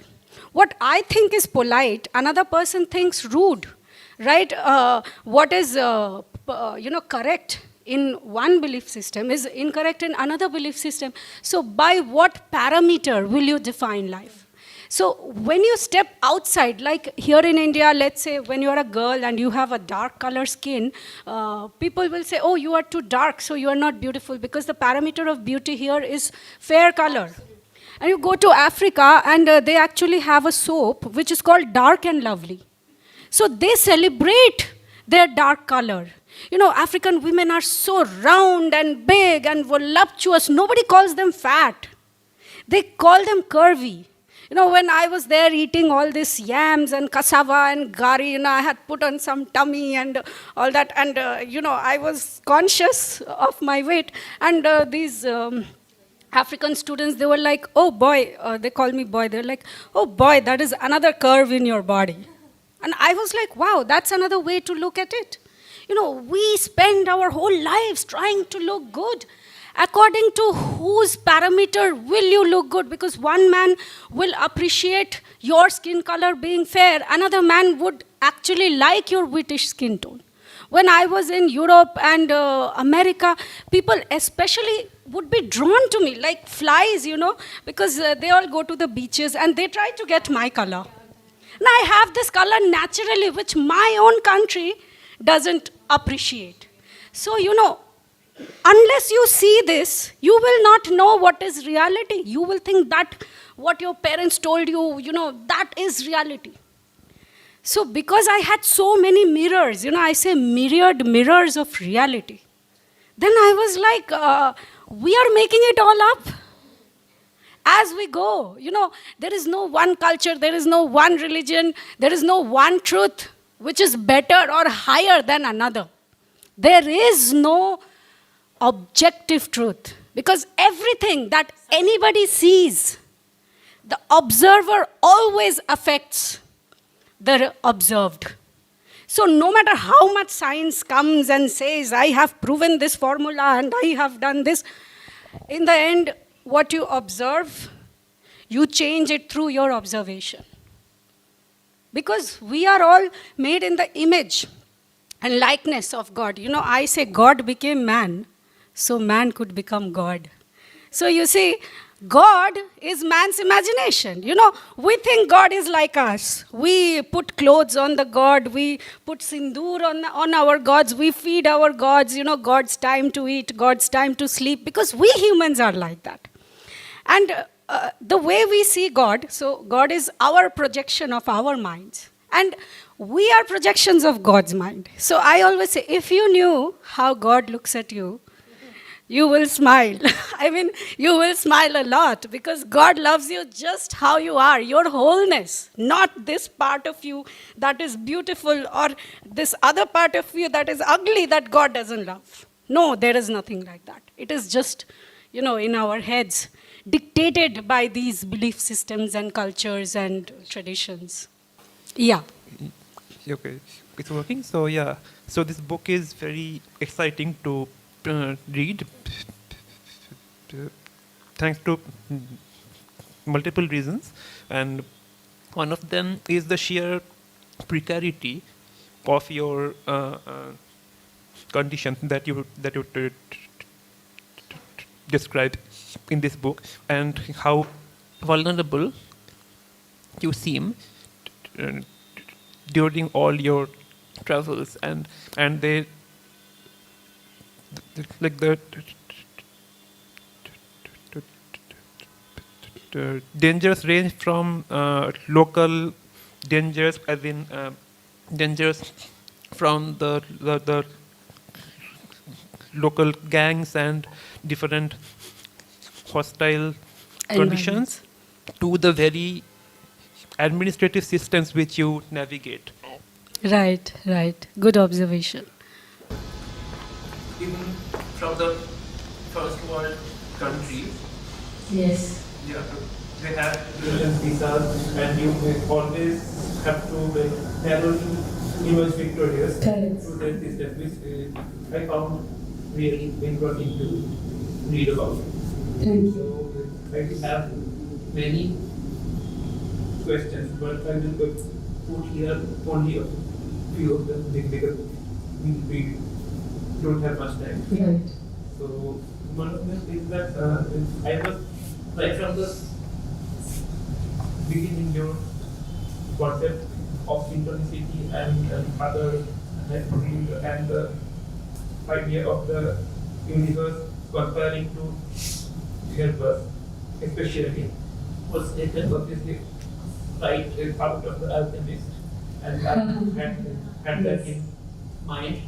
What I think is polite, another person thinks rude, right? What is, correct in one belief system is incorrect in another belief system. So by what parameter will you define life? So when you step outside, like here in India, let's say when you're a girl and you have a dark color skin, people will say, oh, you are too dark, so you are not beautiful, because the parameter of beauty here is fair color. And you go to Africa, and they actually have a soap which is called Dark and Lovely. So they celebrate their dark color. African women are so round and big and voluptuous. Nobody calls them fat. They call them curvy. When I was there eating all this yams and cassava and gari, I had put on some tummy and all that. And, I was conscious of my weight. And these African students, they were like, oh boy, they call me boy. They're like, oh boy, that is another curve in your body. And I was like, wow, that's another way to look at it. We spend our whole lives trying to look good. According to whose parameter will you look good? Because one man will appreciate your skin color being fair. Another man would actually like your whitish skin tone. When I was in Europe and America, people especially would be drawn to me like flies, because they all go to the beaches and they try to get my color. And I have this color naturally, which my own country doesn't appreciate. So, unless you see this, you will not know what is reality. You will think that what your parents told you, that is reality. So because I had so many mirrors, I say myriad mirrors of reality, then I was like, we are making it all up as we go. There is no one culture, there is no one religion, there is no one truth which is better or higher than another. There is no objective truth, because everything that anybody sees, the observer always affects the observed. So no matter how much science comes and says, I have proven this formula and I have done this, in the end, what you observe, you change it through your observation. Because we are all made in the image and likeness of God. I say God became man, so man could become God. So you see, God is man's imagination. We think God is like us. We put clothes on the God. We put sindoor on our gods. We feed our gods, God's time to eat, God's time to sleep, because we humans are like that. And the way we see God, so God is our projection of our minds. And we are projections of God's mind. So I always say, if you knew how God looks at you, you will smile. You will smile a lot, because God loves you just how you are, your wholeness, not this part of you that is beautiful or this other part of you that is ugly that God doesn't love. No, there is nothing like that. It is just, in our heads, dictated by these belief systems and cultures and traditions. Yeah. Okay, it's working. So yeah, so this book is very exciting to read, thanks to multiple reasons, and one of them is the sheer precarity of your condition that you describe in this book, and how vulnerable you seem uh, during all your travels, and they like the dangers range from local dangers, as in dangers from the local gangs and different hostile conditions, to the very administrative systems which you navigate. Right, right. Good observation. Even from the first world countries, Yes. yeah, they have residence visas, and you always have to travel to emerge victorious Correct. through their system, which I found really interesting to read about. Thank you. So I have many questions, but I will put here only a few of them because we don't have much time. Right. So one of them is that I was right from the beginning your concept of synchronicity and other and the idea of the universe conspiring to help us, especially was taken obviously right out of the alchemist, and I had that in mind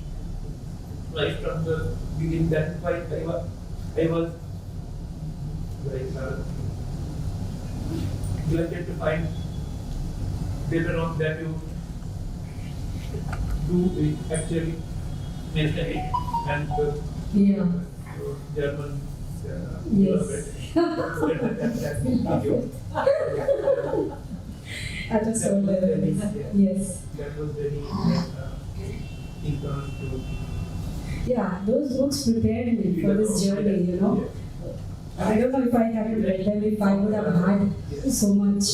right from the beginning. That's why I was like delighted to find later on that you do actually mention it, and Yeah. German Yes. video. At a certain level. Yes. That was very influence to. Yeah, those books prepared me for this journey, you know. I don't know if I hadn't read them, if I would have had so much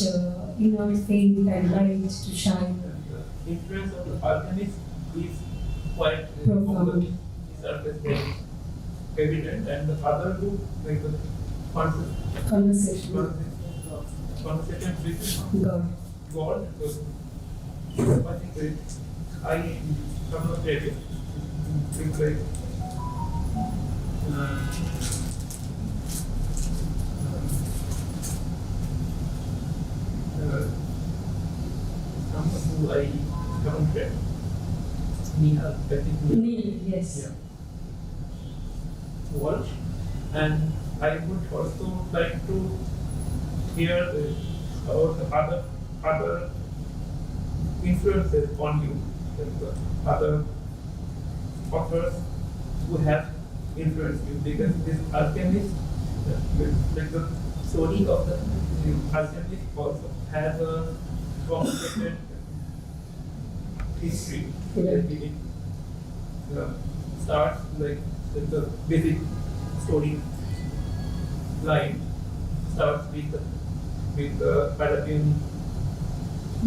inner faith and light to shine. The influence of the alchemist is quite Profound. Is always very evident, and the other book, like the Conversation. conversation with God. God, I think I have not read it. It's like someone who I haven't read. Neil, I think Neil, yes. Yeah. Watch, and I would also like to hear about the other influences on you, like the other authors who have influenced you, because this alchemist, like the story of the alchemist also has a complicated history. It starts like the basic story line starts with the Arabian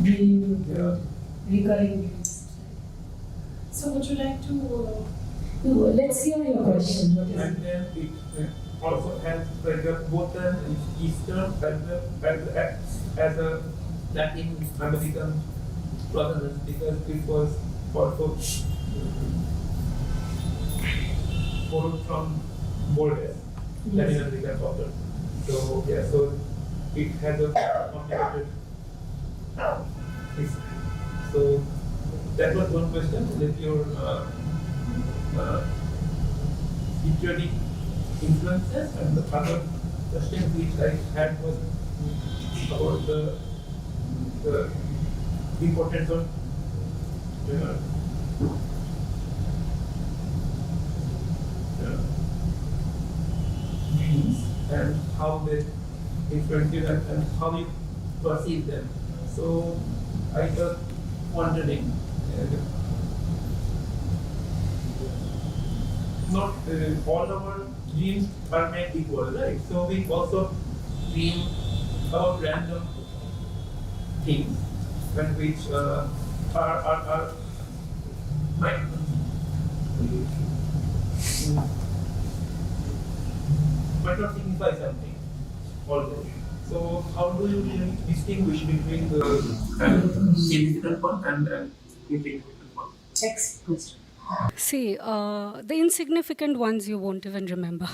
Dream, yeah. recurring dreams. So would you like to Let's hear your question. What is And then it also has like both an Eastern as a Latin American provenance, because it was also borrowed from Bordes, Latin American author. So yeah, so it has a complicated history. So that was one question. If your literary influences, and the other question which I had was about the importance of dreams and how they influence you and how you perceive them. So I was wondering not all our dreams are made equal, right? So we also dream about random things and which are might might not signify something always. So how do you really distinguish between the significant one and insignificant one? Next question. See, the insignificant ones you won't even remember.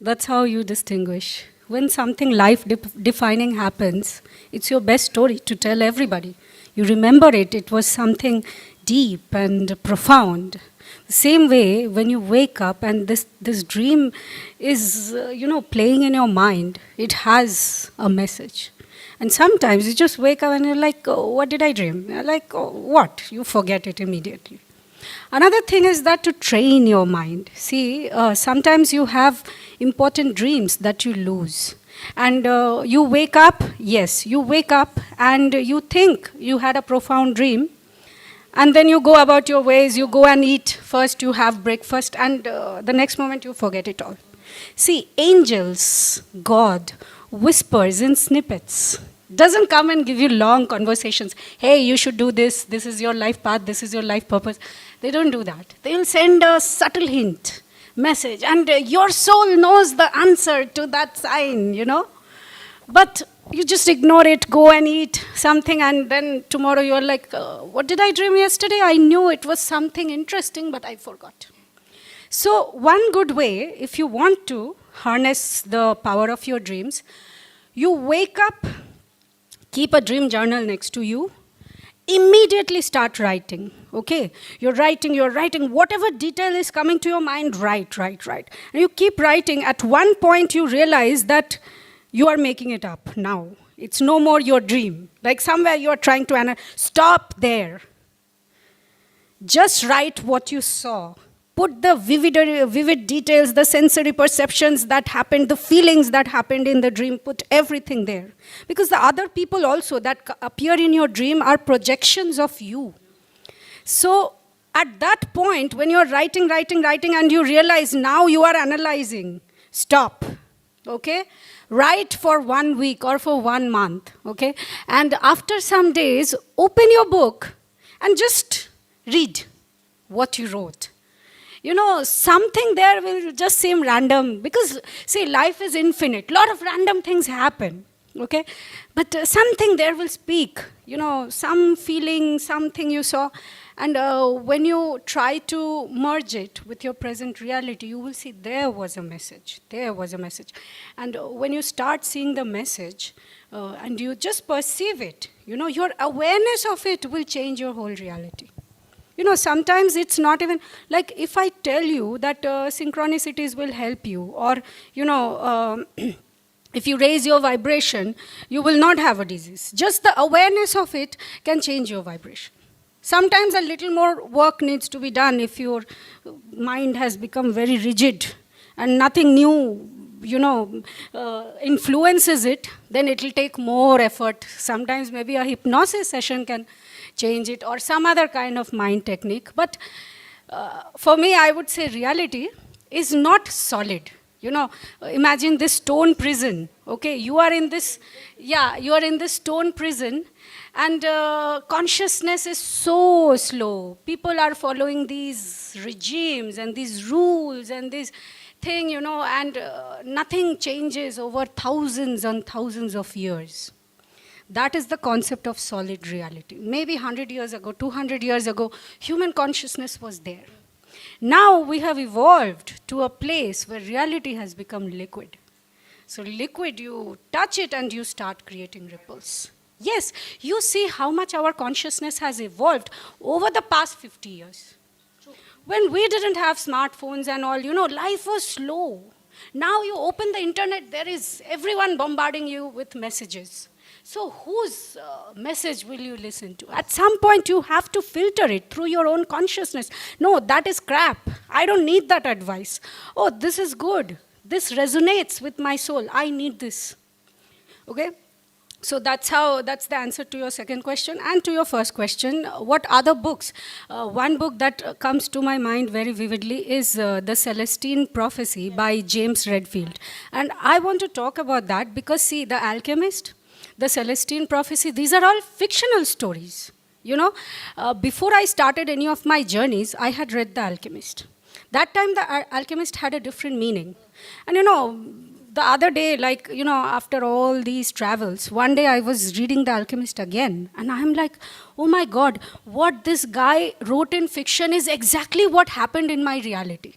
That's how you distinguish. When something life-defining happens, it's your best story to tell everybody. You remember it, it was something deep and profound. The same way, when you wake up and this dream is, playing in your mind, it has a message. And sometimes you just wake up and you're like, oh, what did I dream? You're like, oh, what? You forget it immediately. Another thing is that to train your mind. See, sometimes you have important dreams that you lose. And you wake up, yes, you wake up and you think you had a profound dream. And then you go about your ways, you go and eat. First you have breakfast and the next moment you forget it all. See, angels, God, whispers in snippets. Doesn't come and give you long conversations. Hey, you should do this. This is your life path. This is your life purpose. They don't do that. They'll send a subtle hint, message, and your soul knows the answer to that sign, But you just ignore it, go and eat something, and then tomorrow you're like, what did I dream yesterday? I knew it was something interesting, but I forgot. So one good way, if you want to harness the power of your dreams, you wake up, keep a dream journal next to you, immediately start writing, okay? You're writing, whatever detail is coming to your mind, write. And you keep writing. At one point you realize that you are making it up now. It's no more your dream. Like somewhere you are trying to analyze. Stop there. Just write what you saw. Put the vivid details, the sensory perceptions that happened, the feelings that happened in the dream, put everything there. Because the other people also that appear in your dream are projections of you. So at that point, when you're writing, and you realize now you are analyzing, stop, okay? Write for 1 week or for 1 month, okay? And after some days, open your book and just read what you wrote. Something there will just seem random because, see, life is infinite. A lot of random things happen, okay? But something there will speak, some feeling, something you saw. And when you try to merge it with your present reality, you will see there was a message. And when you start seeing the message and you just perceive it, your awareness of it will change your whole reality. Sometimes it's not even, like if I tell you that synchronicities will help you, or, if you raise your vibration, you will not have a disease. Just the awareness of it can change your vibration. Sometimes a little more work needs to be done if your mind has become very rigid and nothing new, influences it, then it will take more effort. Sometimes maybe a hypnosis session can change it, or some other kind of mind technique. But for me, I would say reality is not solid. Imagine this stone prison, okay? You are in this stone prison, and consciousness is so slow. People are following these regimes and these rules and this thing, and nothing changes over thousands and thousands of years. That is the concept of solid reality. Maybe 100 years ago, 200 years ago, human consciousness was there. Now we have evolved to a place where reality has become liquid. So liquid, you touch it and you start creating ripples. Yes, you see how much our consciousness has evolved over the past 50 years. When we didn't have smartphones and all, life was slow. Now you open the internet, there is everyone bombarding you with messages. So whose message will you listen to? At some point, you have to filter it through your own consciousness. No, that is crap. I don't need that advice. Oh, this is good. This resonates with my soul. I need this. Okay? So that's the answer to your second question. And to your first question, what other books? One book that comes to my mind very vividly is The Celestine Prophecy by James Redfield. And I want to talk about that because, see, The Alchemist, The Celestine Prophecy, these are all fictional stories. You know, before I started any of my journeys, I had read The Alchemist. That time, The Alchemist had a different meaning. And you know, the other day, like, you know, after all these travels, one day I was reading The Alchemist again, and I'm like, oh my God, what this guy wrote in fiction is exactly what happened in my reality.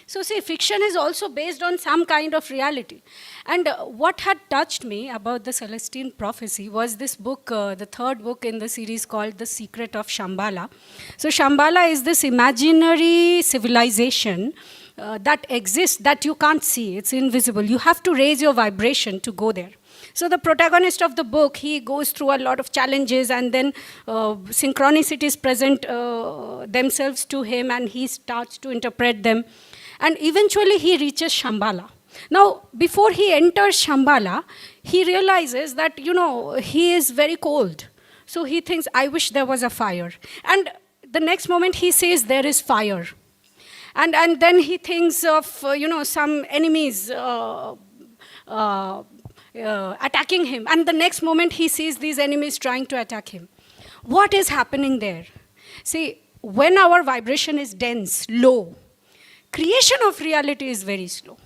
So see, fiction is also based on some kind of reality. And what had touched me about the Celestine Prophecy was this book, the third book in the series called The Secret of Shambhala. So Shambhala is this imaginary civilization that exists that you can't see. It's invisible. You have to raise your vibration to go there. So the protagonist of the book, he goes through a lot of challenges, and then synchronicities present themselves to him, and he starts to interpret them. And eventually he reaches Shambhala. Now, before he enters Shambhala, he realizes that, you know, he is very cold. So he thinks, I wish there was a fire. And the next moment he says, there is fire. And then he thinks of, you know, some enemies attacking him. And the next moment he sees these enemies trying to attack him. What is happening there? See, when our vibration is dense, low, creation of reality is very slow.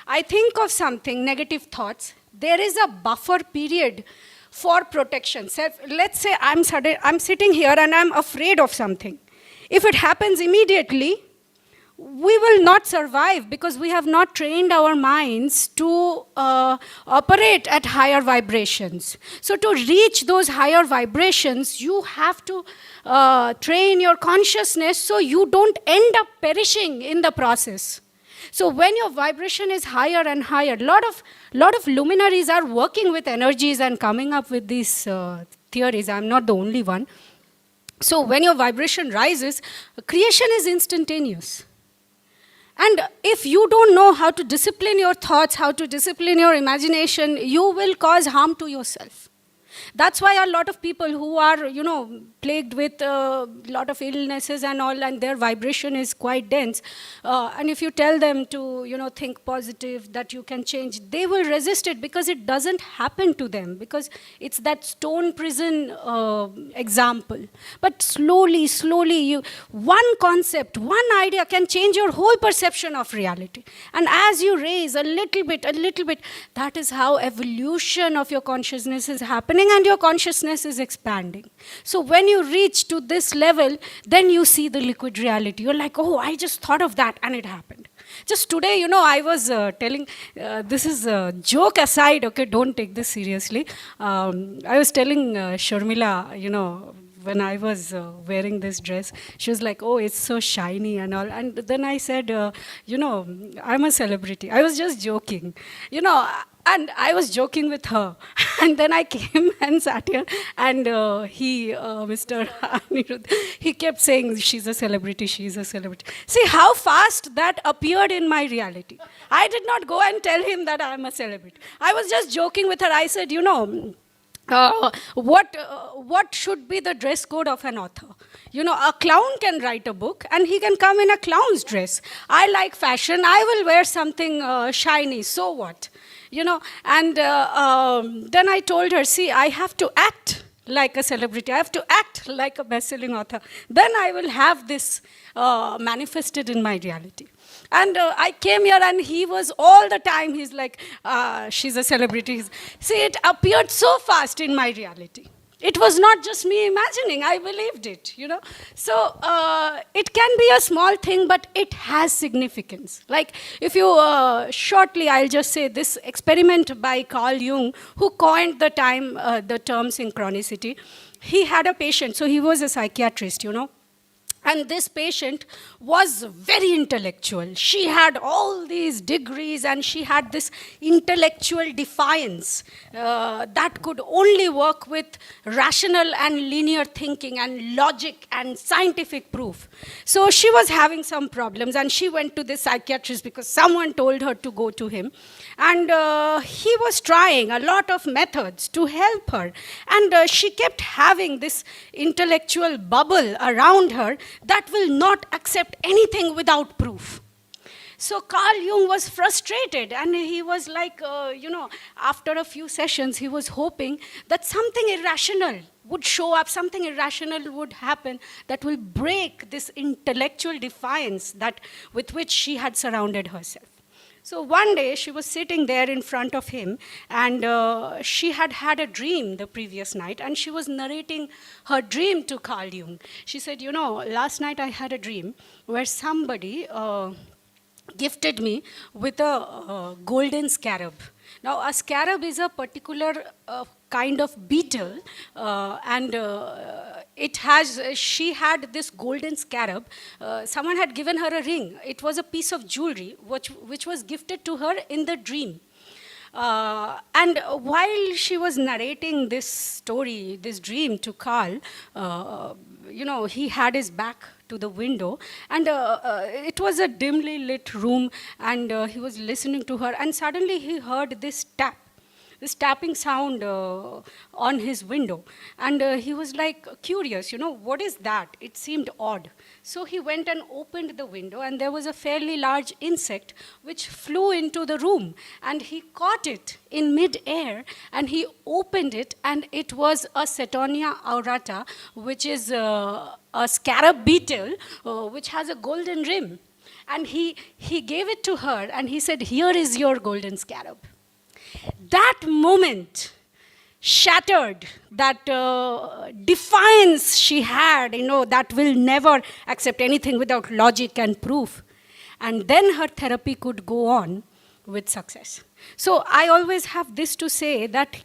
I think of something, negative thoughts, there is a buffer period for protection. So let's say I'm sitting here and I'm afraid of something. If it happens immediately, we will not survive because we have not trained our minds to operate at higher vibrations. So to reach those higher vibrations, you have to train your consciousness so you don't end up perishing in the process. So when your vibration is higher and higher, lot of luminaries are working with energies and coming up with these theories. I'm not the only one. So when your vibration rises, creation is instantaneous. And if you don't know how to discipline your thoughts, how to discipline your imagination, you will cause harm to yourself. That's why a lot of people who are, you know, plagued with a lot of illnesses and all, and their vibration is quite dense, and if you tell them to, you know, think positive, that you can change, they will resist it because it doesn't happen to them, because it's that stone prison example. But slowly, one concept, one idea can change your whole perception of reality. And as you raise a little bit, that is how evolution of your consciousness is happening, and your consciousness is expanding. So when you reach to this level, then you see the liquid reality. You're like, oh, I just thought of that and it happened. Just today, you know, I was telling, this is a joke aside, okay, don't take this seriously. I was telling Sharmila, you know, when I was wearing this dress, she was like, oh, it's so shiny and all. And then I said, you know, I'm a celebrity. I was just joking, you know, and I was joking with her. And then I came and sat here, and Mr. Anirudh, he kept saying, she's a celebrity, she's a celebrity. See how fast that appeared in my reality. I did not go and tell him that I'm a celebrity. I was just joking with her. I said, you know, what should be the dress code of an author? You know, a clown can write a book and he can come in a clown's dress. I like fashion. I will wear something shiny. So what? You know, and then I told her, see, I have to act like a celebrity. I have to act like a best-selling author. Then I will have this manifested in my reality. And I came here and he was all the time, he's like, she's a celebrity. See, it appeared so fast in my reality. It was not just me imagining, I believed it, you know. So it can be a small thing, but it has significance. Like if you, shortly, I'll just say this experiment by Carl Jung, who coined the term synchronicity. He had a patient, so he was a psychiatrist, you know. And this patient was very intellectual. She had all these degrees and she had this intellectual defiance that could only work with rational and linear thinking and logic and scientific proof. So she was having some problems and she went to the psychiatrist because someone told her to go to him. And he was trying a lot of methods to help her. And she kept having this intellectual bubble around her that will not accept anything without proof. So Carl Jung was frustrated, and he was like, after a few sessions, he was hoping that something irrational would show up, something irrational would happen that will break this intellectual defiance with which she had surrounded herself. So one day she was sitting there in front of him, and she had had a dream the previous night, and she was narrating her dream to Carl Jung. She said, last night I had a dream where somebody gifted me with a golden scarab. Now, a scarab is a particular kind of beetle, and she had this golden scarab. Someone had given her a ring. It was a piece of jewelry which was gifted to her in the dream. And while she was narrating this story, this dream to Carl, he had his back to the window, and it was a dimly lit room, and he was listening to her, and suddenly he heard this tapping sound on his window. And he was like curious, what is that? It seemed odd. So he went and opened the window, and there was a fairly large insect which flew into the room. And he caught it in mid-air, and he opened it, and it was a Setonia aurata, which is a scarab beetle, which has a golden rim. And he gave it to her, and he said, "Here is your golden scarab." That moment shattered that defiance she had, that will never accept anything without logic and proof. And then her therapy could go on with success. So I always have this to say that,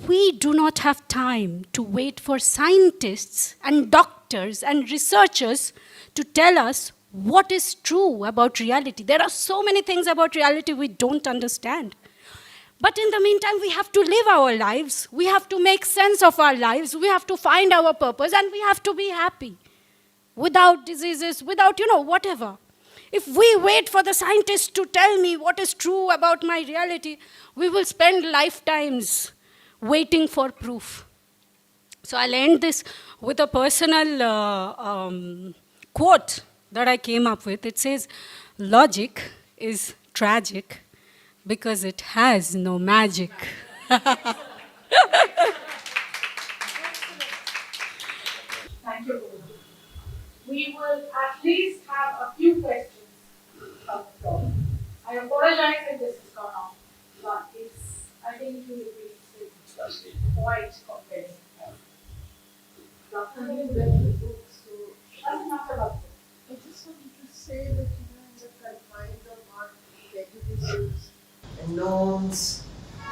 we do not have time to wait for scientists and doctors and researchers to tell us what is true about reality. There are so many things about reality we don't understand. But in the meantime, we have to live our lives. We have to make sense of our lives. We have to find our purpose, and we have to be happy without diseases, without, whatever. If we wait for the scientists to tell me what is true about my reality, we will spend lifetimes waiting for proof. So I'll end this with a personal quote that I came up with. It says, "Logic is tragic because it has no magic." Thank you. We will at least have a few questions from the floor. I apologize if this has gone on, but I think you will be quite compelling. Dr. Neil read the book, so it doesn't matter about the book. I just wanted to say that, in the confines of our prejudices and norms,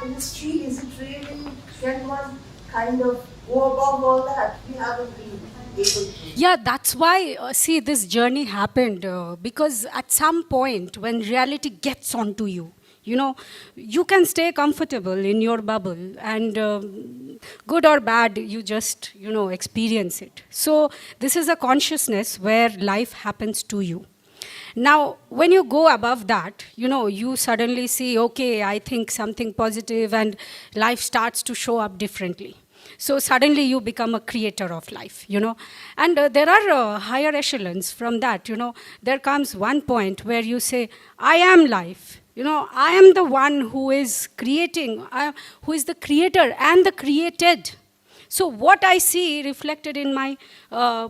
in the street, is it really, can one kind of go above all that? We haven't been able to. Yeah, that's why, this journey happened, because at some point when reality gets onto you, you can stay comfortable in your bubble, and good or bad, you just, experience it. So this is a consciousness where life happens to you. Now, when you go above that, you suddenly see, okay, I think something positive, and life starts to show up differently. So suddenly you become a creator of life, And there are higher echelons from that, There comes one point where you say, I am life. I am the one who is creating, who is the creator and the created. So what I see reflected in my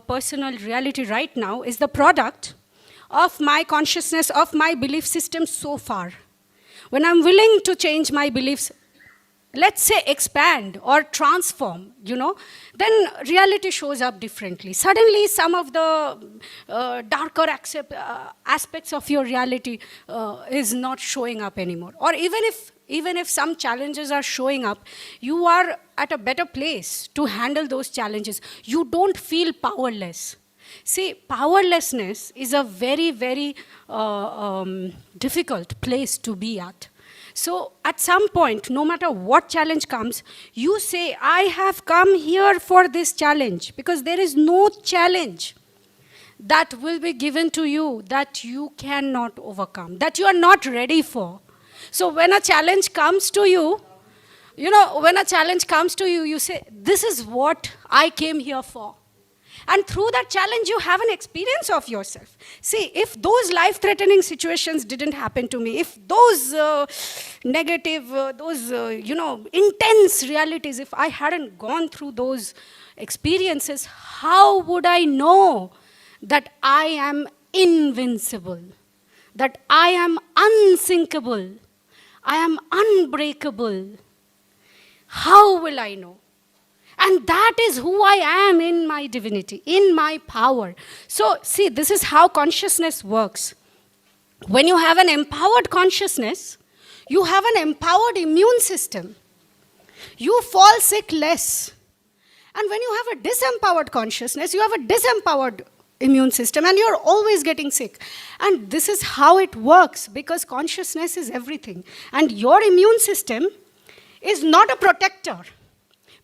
personal reality right now is the product of my consciousness, of my belief system so far. When I'm willing to change my beliefs, let's say expand or transform, then reality shows up differently. Suddenly some of the darker aspects of your reality is not showing up anymore. Or even if some challenges are showing up, you are at a better place to handle those challenges. You don't feel powerless. See, powerlessness is a very, very difficult place to be at. So at some point, no matter what challenge comes, you say, I have come here for this challenge, because there is no challenge that will be given to you that you cannot overcome, that you are not ready for. So when a challenge comes to you, when a challenge comes to you, you say, this is what I came here for. And through that challenge, you have an experience of yourself. See, if those life-threatening situations didn't happen to me, if those negative, intense realities, if I hadn't gone through those experiences, how would I know that I am invincible, that I am unsinkable, I am unbreakable? How will I know? And that is who I am in my divinity, in my power. So, see, this is how consciousness works. When you have an empowered consciousness, you have an empowered immune system. You fall sick less. And when you have a disempowered consciousness, you have a disempowered immune system, and you're always getting sick. And this is how it works, because consciousness is everything. And your immune system is not a protector.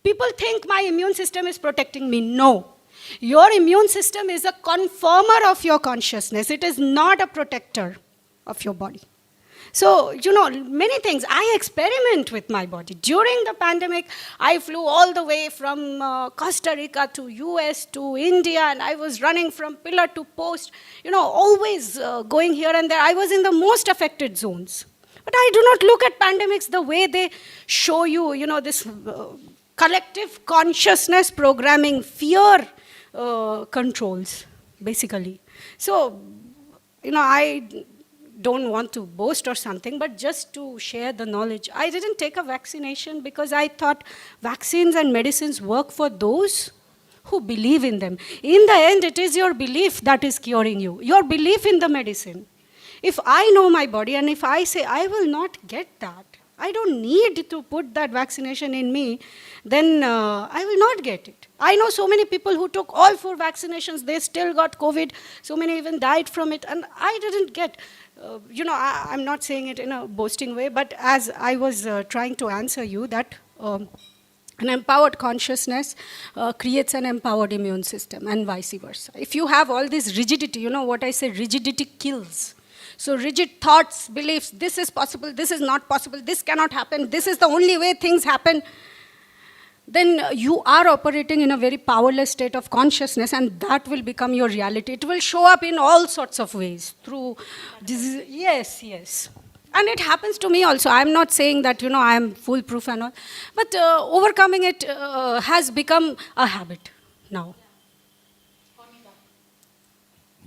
People think my immune system is protecting me. No. Your immune system is a confirmer of your consciousness. It is not a protector of your body. So, many things. I experiment with my body. During the pandemic, I flew all the way from Costa Rica to US to India, and I was running from pillar to post, always going here and there. I was in the most affected zones. But I do not look at pandemics the way they show you, this collective consciousness programming, fear controls, basically. So, I don't want to boast or something, but just to share the knowledge. I didn't take a vaccination because I thought vaccines and medicines work for those who believe in them. In the end, it is your belief that is curing you, your belief in the medicine. If I know my body and if I say I will not get that, I don't need to put that vaccination in me, then I will not get it. I know so many people who took all 4 vaccinations, they still got COVID, so many even died from it, and I didn't get, I'm not saying it in a boasting way, but as I was trying to answer you, that an empowered consciousness creates an empowered immune system, and vice versa. If you have all this rigidity, what I say, rigidity kills. So rigid thoughts, beliefs, this is possible, this is not possible, this cannot happen, this is the only way things happen, then you are operating in a very powerless state of consciousness, and that will become your reality. It will show up in all sorts of ways through disease. Yes. And it happens to me also. I'm not saying that, I am foolproof and all, but overcoming it has become a habit now.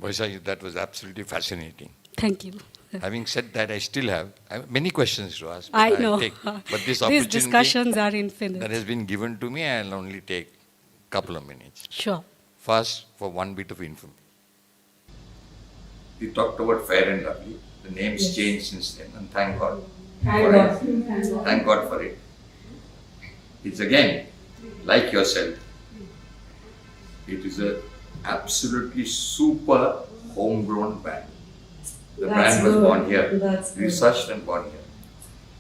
Baisakhi, that was absolutely fascinating. Thank you. Having said that, I still have many questions to ask. I know. But this These discussions are infinite. that has been given to me, I'll only take a couple of minutes. Sure. First, for one bit of information. We talked about Fair and Lovely. The name's changed since then, and thank God. Thank God for it. It's again, like yourself, it is a absolutely super homegrown brand. The brand was born here, researched and born here.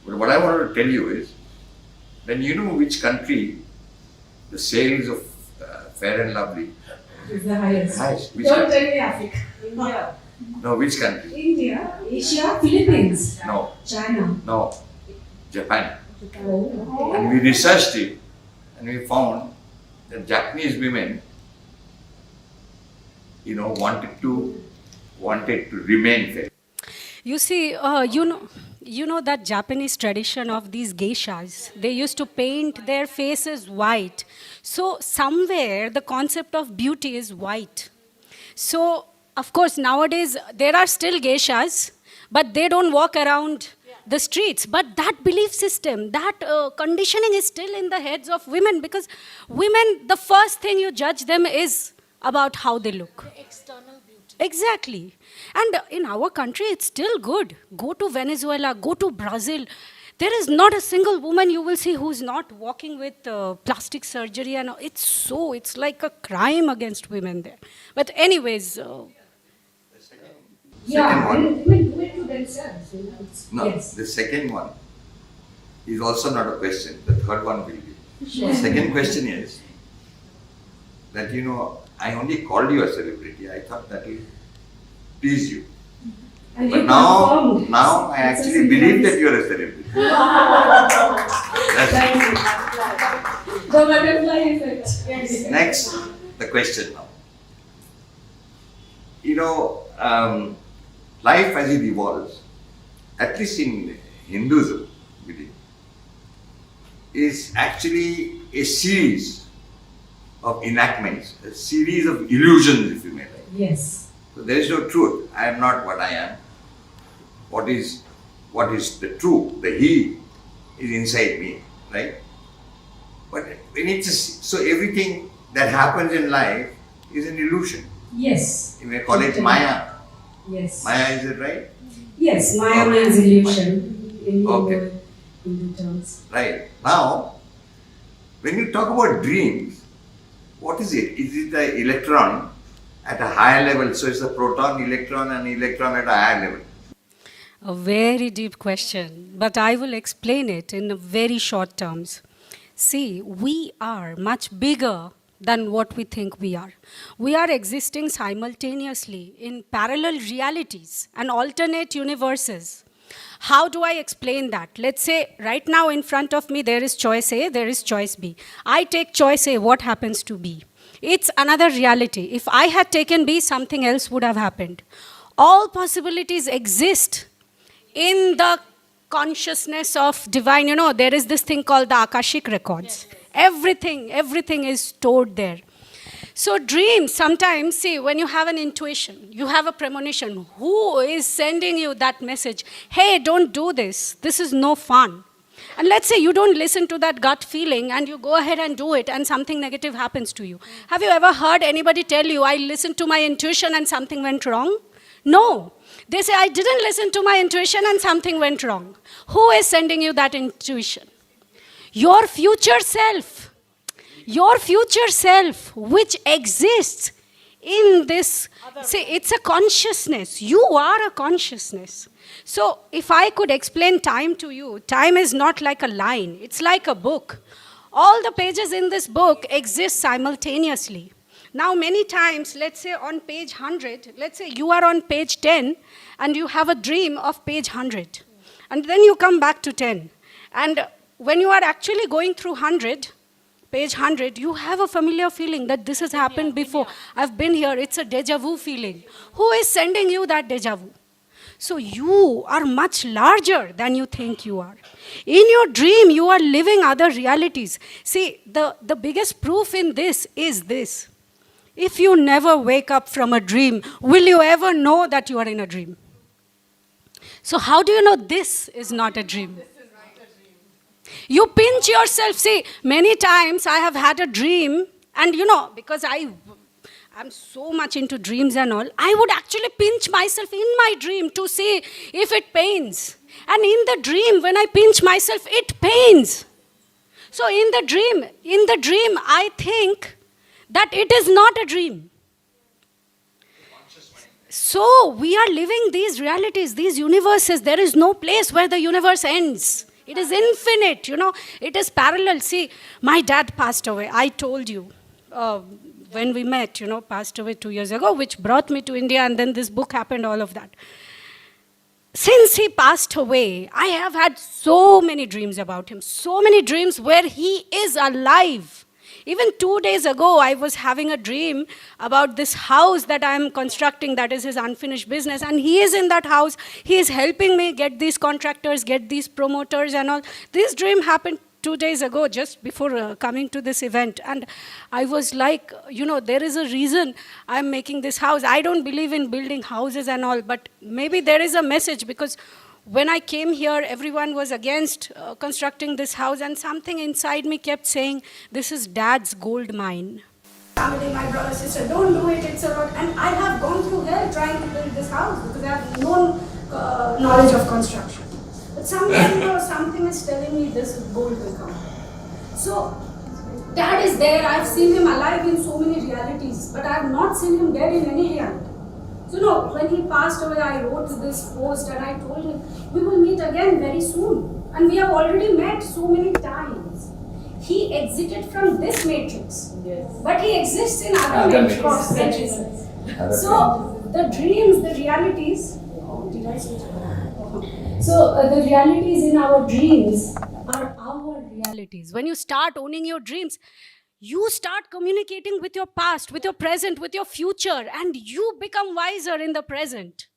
But what I wanted to tell you is, when you know which country the sales of Fair and Lovely is the highest. Which Don't country? tell me Africa. India. No, which country? India, Asia, Philippines. No. China. No. Japan. Oh. And we researched it, and we found that Japanese women, wanted to remain fair. You see, you know that Japanese tradition of these geishas. They used to paint their faces white. So somewhere the concept of beauty is white. So of course nowadays there are still geishas, but they don't walk around the streets. But that belief system, that conditioning is still in the heads of women, because women, the first thing you judge them is about how they look. The external beauty. Exactly. And in our country, it's still good. Go to Venezuela, go to Brazil. There is not a single woman you will see who's not walking with plastic surgery, and it's like a crime against women there. But anyways, Yeah, one. and women do it to themselves. You know. No, Yes. the second one is also not a question. The third one will be. Sure. The second question is that, I only called you a celebrity. I thought that will please you. And But you now confirmed. I It's a actually believe that synchronicity. you are a celebrity. Thank you. The butterfly effect. Yes. Next, the question now. Life as it evolves, at least in Hinduism, believe, is actually a series of enactments, a series of illusions, if you may like. Yes. So there is no truth. I am not what I am. What is the truth? The he is inside me, right? But so everything that happens in life is an illusion. Yes. You may call it Maya. Yes. Maya, is it right? Yes, Maya means illusion in Hindu terms. Right. Now, when you talk about dreams, what is it? Is it the electron at a higher level? So it's a proton, electron, and electron at a higher level. a very deep question, but I will explain it in very short terms. See, we are much bigger than what we think we are. We are existing simultaneously in parallel realities and alternate universes. How do I explain that? Let's say right now in front of me there is choice A, there is choice B. I take choice A, what happens to B? It's another reality. If I had taken B, something else would have happened. All possibilities exist in the consciousness of divine. You know, there is this thing called the Akashic records. Everything is stored there. So dreams, sometimes, see, when you have an intuition, you have a premonition, who is sending you that message? Hey, don't do this. This is no fun. And let's say you don't listen to that gut feeling and you go ahead and do it and something negative happens to you. Have you ever heard anybody tell you, I listened to my intuition and something went wrong? No. They say, I didn't listen to my intuition and something went wrong. Who is sending you that intuition? Your future self. Your future self, which exists in this. See, it's a consciousness. You are a consciousness. So if I could explain time to you, time is not like a line. It's like a book. All the pages in this book exist simultaneously. Now, many times, let's say on page 100, let's say you are on page 10 and you have a dream of page 100. And then you come back to 10. And when you are actually going through 100, page 100, you have a familiar feeling that this has happened before. I've been here. It's a deja vu feeling. Who is sending you that deja vu? So you are much larger than you think you are. In your dream, you are living other realities. See, the biggest proof in this is this. If you never wake up from a dream, will you ever know that you are in a dream? So how do you know this is not a dream? You pinch yourself. See, many times I have had a dream, and because I'm so much into dreams and all, I would actually pinch myself in my dream to see if it pains. And in the dream, when I pinch myself, it pains. So in the dream, I think that it is not a dream. So we are living these realities, these universes. There is no place where the universe ends. It is infinite, it is parallel. See, my dad passed away. I told you when we met, passed away 2 years ago, which brought me to India, and then this book happened, all of that. Since he passed away, I have had so many dreams about him, so many dreams where he is alive. Even 2 days ago, I was having a dream about this house that I am constructing, that is his unfinished business, and he is in that house. He is helping me get these contractors, get these promoters and all. This dream happened 2 days ago, just before coming to this event. And I was like, there is a reason I'm making this house. I don't believe in building houses and all, but maybe there is a message, because when I came here, everyone was against constructing this house, and something inside me kept saying, this is Dad's gold mine. Family, my brother, sister, don't do it, it's a lot. And I have gone through hell trying to build this house because I have no knowledge of construction. But something is telling me this goal will come. So Dad is there. I've seen him alive in so many realities, but I've not seen him dead in any reality. So no, when he passed away, I wrote this post and I told him, we will meet again very soon. And we have already met so many times. He exited from this matrix, but he exists in other matrices. So the dreams, the realities, did I say that? So the realities in our dreams are our realities. When you start owning your dreams, you start communicating with your past, with your present, with your future, and you become wiser in the present.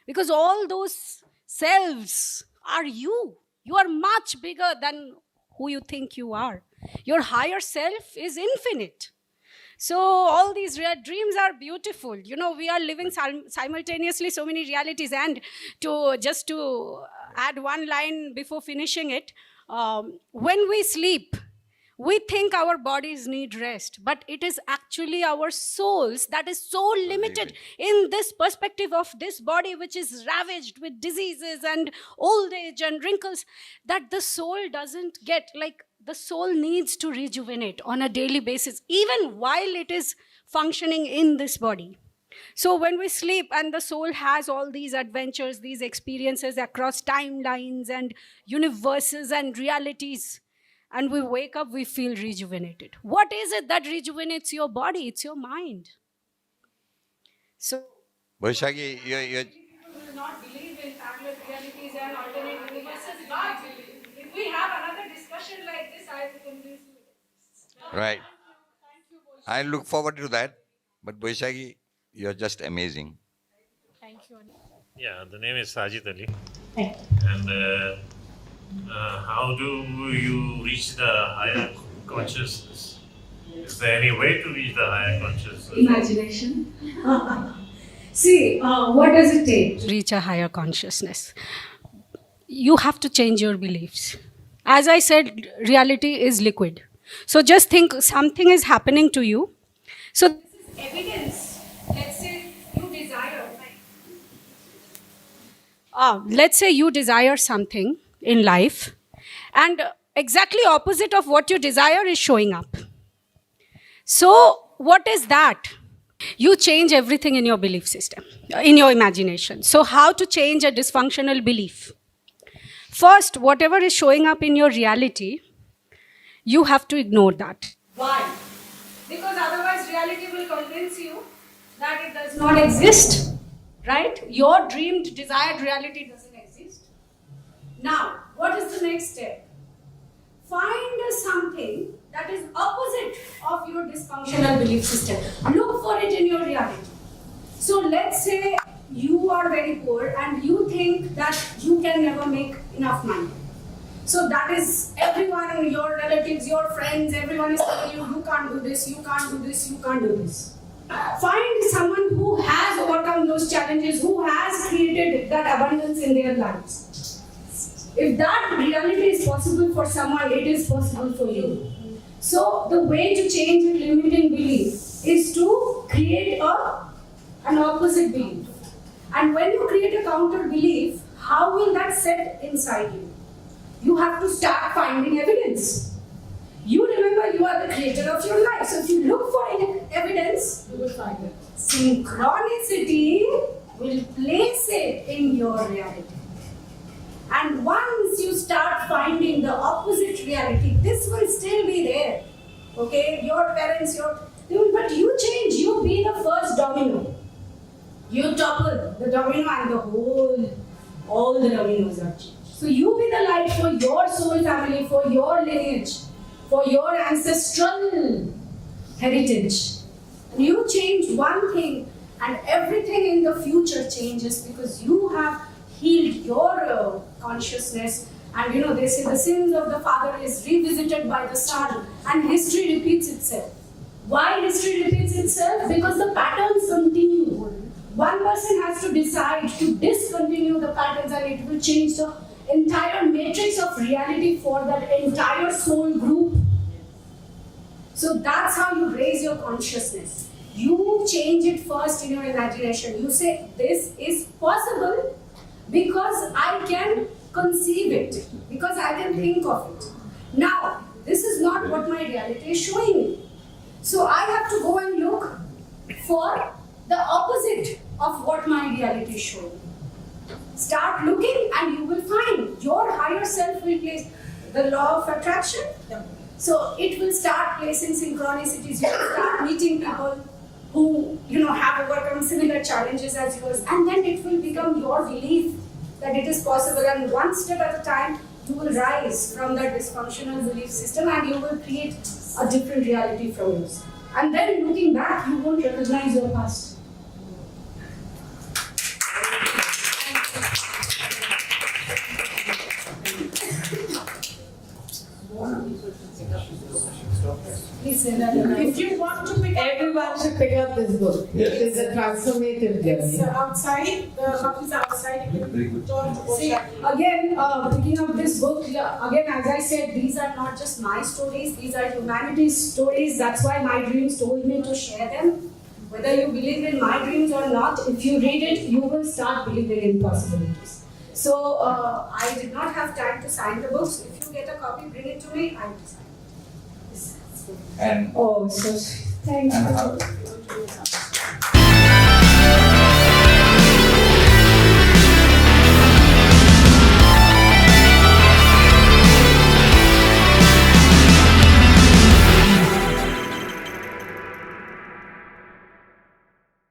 Because all those selves are you. You are much bigger than who you think you are. Your higher self is infinite. So all these dreams are beautiful. You know, we are living simultaneously so many realities. And to add one line before finishing it, when we sleep, we think our bodies need rest, but it is actually our souls that is so limited in this perspective of this body, which is ravaged with diseases and old age and wrinkles, that the soul doesn't get, like, the soul needs to rejuvenate on a daily basis, even while it is functioning in this body. So when we sleep and the soul has all these adventures, these experiences across timelines and universes and realities, and we wake up, we feel rejuvenated. What is it that rejuvenates your body? It's your mind. So, Baisakhi, people will not believe in parallel realities and alternate universes, but if we have another discussion like this, I will convince you. right. I look forward to that. But Baisakhi, you're just amazing. Thank you. Yeah, the name is Sajid Ali. And how do you reach the higher consciousness? Is there any way to reach the higher consciousness? Imagination. See, what does it take to reach a higher consciousness? You have to change your beliefs. As I said, reality is liquid. So just think something is happening to you. So this is evidence. Let's say you desire. Let's say you desire something in life, and exactly opposite of what you desire is showing up. So what is that? You change everything in your belief system, in your imagination. So how to change a dysfunctional belief? First, whatever is showing up in your reality, you have to ignore that. Why? Because otherwise reality will convince you that it does not exist, right? Your dreamed, desired reality doesn't exist. Now, what is the next step? Find something that is opposite of your dysfunctional belief system. Look for it in your reality. So let's say you are very poor and you think that you can never make enough money. So that is everyone, your relatives, your friends, everyone is telling you, you can't do this, you can't do this, you can't do this. Find someone who has overcome those challenges, who has created that abundance in their lives. If that reality is possible for someone, it is possible for you. So the way to change a limiting belief is to create an opposite belief. And when you create a counter belief, how will that set inside you? You have to start finding evidence. You remember you are the creator of your life. So if you look for evidence, you will find it. Synchronicity will place it in your reality. And once you start finding the opposite reality, this will still be there. Okay, your parents, but you change, you be the first domino. You topple the domino and all the dominoes are changed. So you be the light for your soul family, for your lineage, for your ancestral heritage. And you change one thing and everything in the future changes because you have healed your consciousness. And they say the sins of the father is revisited by the son and history repeats itself. Why history repeats itself? Because the patterns continue. One person has to decide to discontinue the patterns and it will change the entire matrix of reality for that entire soul group. So that's how you raise your consciousness. You change it first in your imagination. You say, this is possible because I can conceive it because I can think of it. Now, this is not what my reality is showing me. So I have to go and look for the opposite of what my reality is showing me. Start looking and you will find your higher self will place the law of attraction. So it will start placing synchronicities. You will start meeting people who have overcome similar challenges as yours, and then it will become your belief that it is possible. And one step at a time, you will rise from that dysfunctional belief system, and you will create a different reality from yours. And then looking back, you won't recognize your past. If you want to pick up, everyone should pick up this book. It is a transformative journey. It's outside. The copies are outside. You can talk to See, again, picking up this book, again, as I said, these are not just my stories, these are humanity's stories. That's why my dreams told me to share them. Whether you believe in my dreams or not, if you read it, you will start believing in possibilities. So, I did not have time to sign the books. If you get a copy, bring it to me, I will sign it. And oh, so thank you.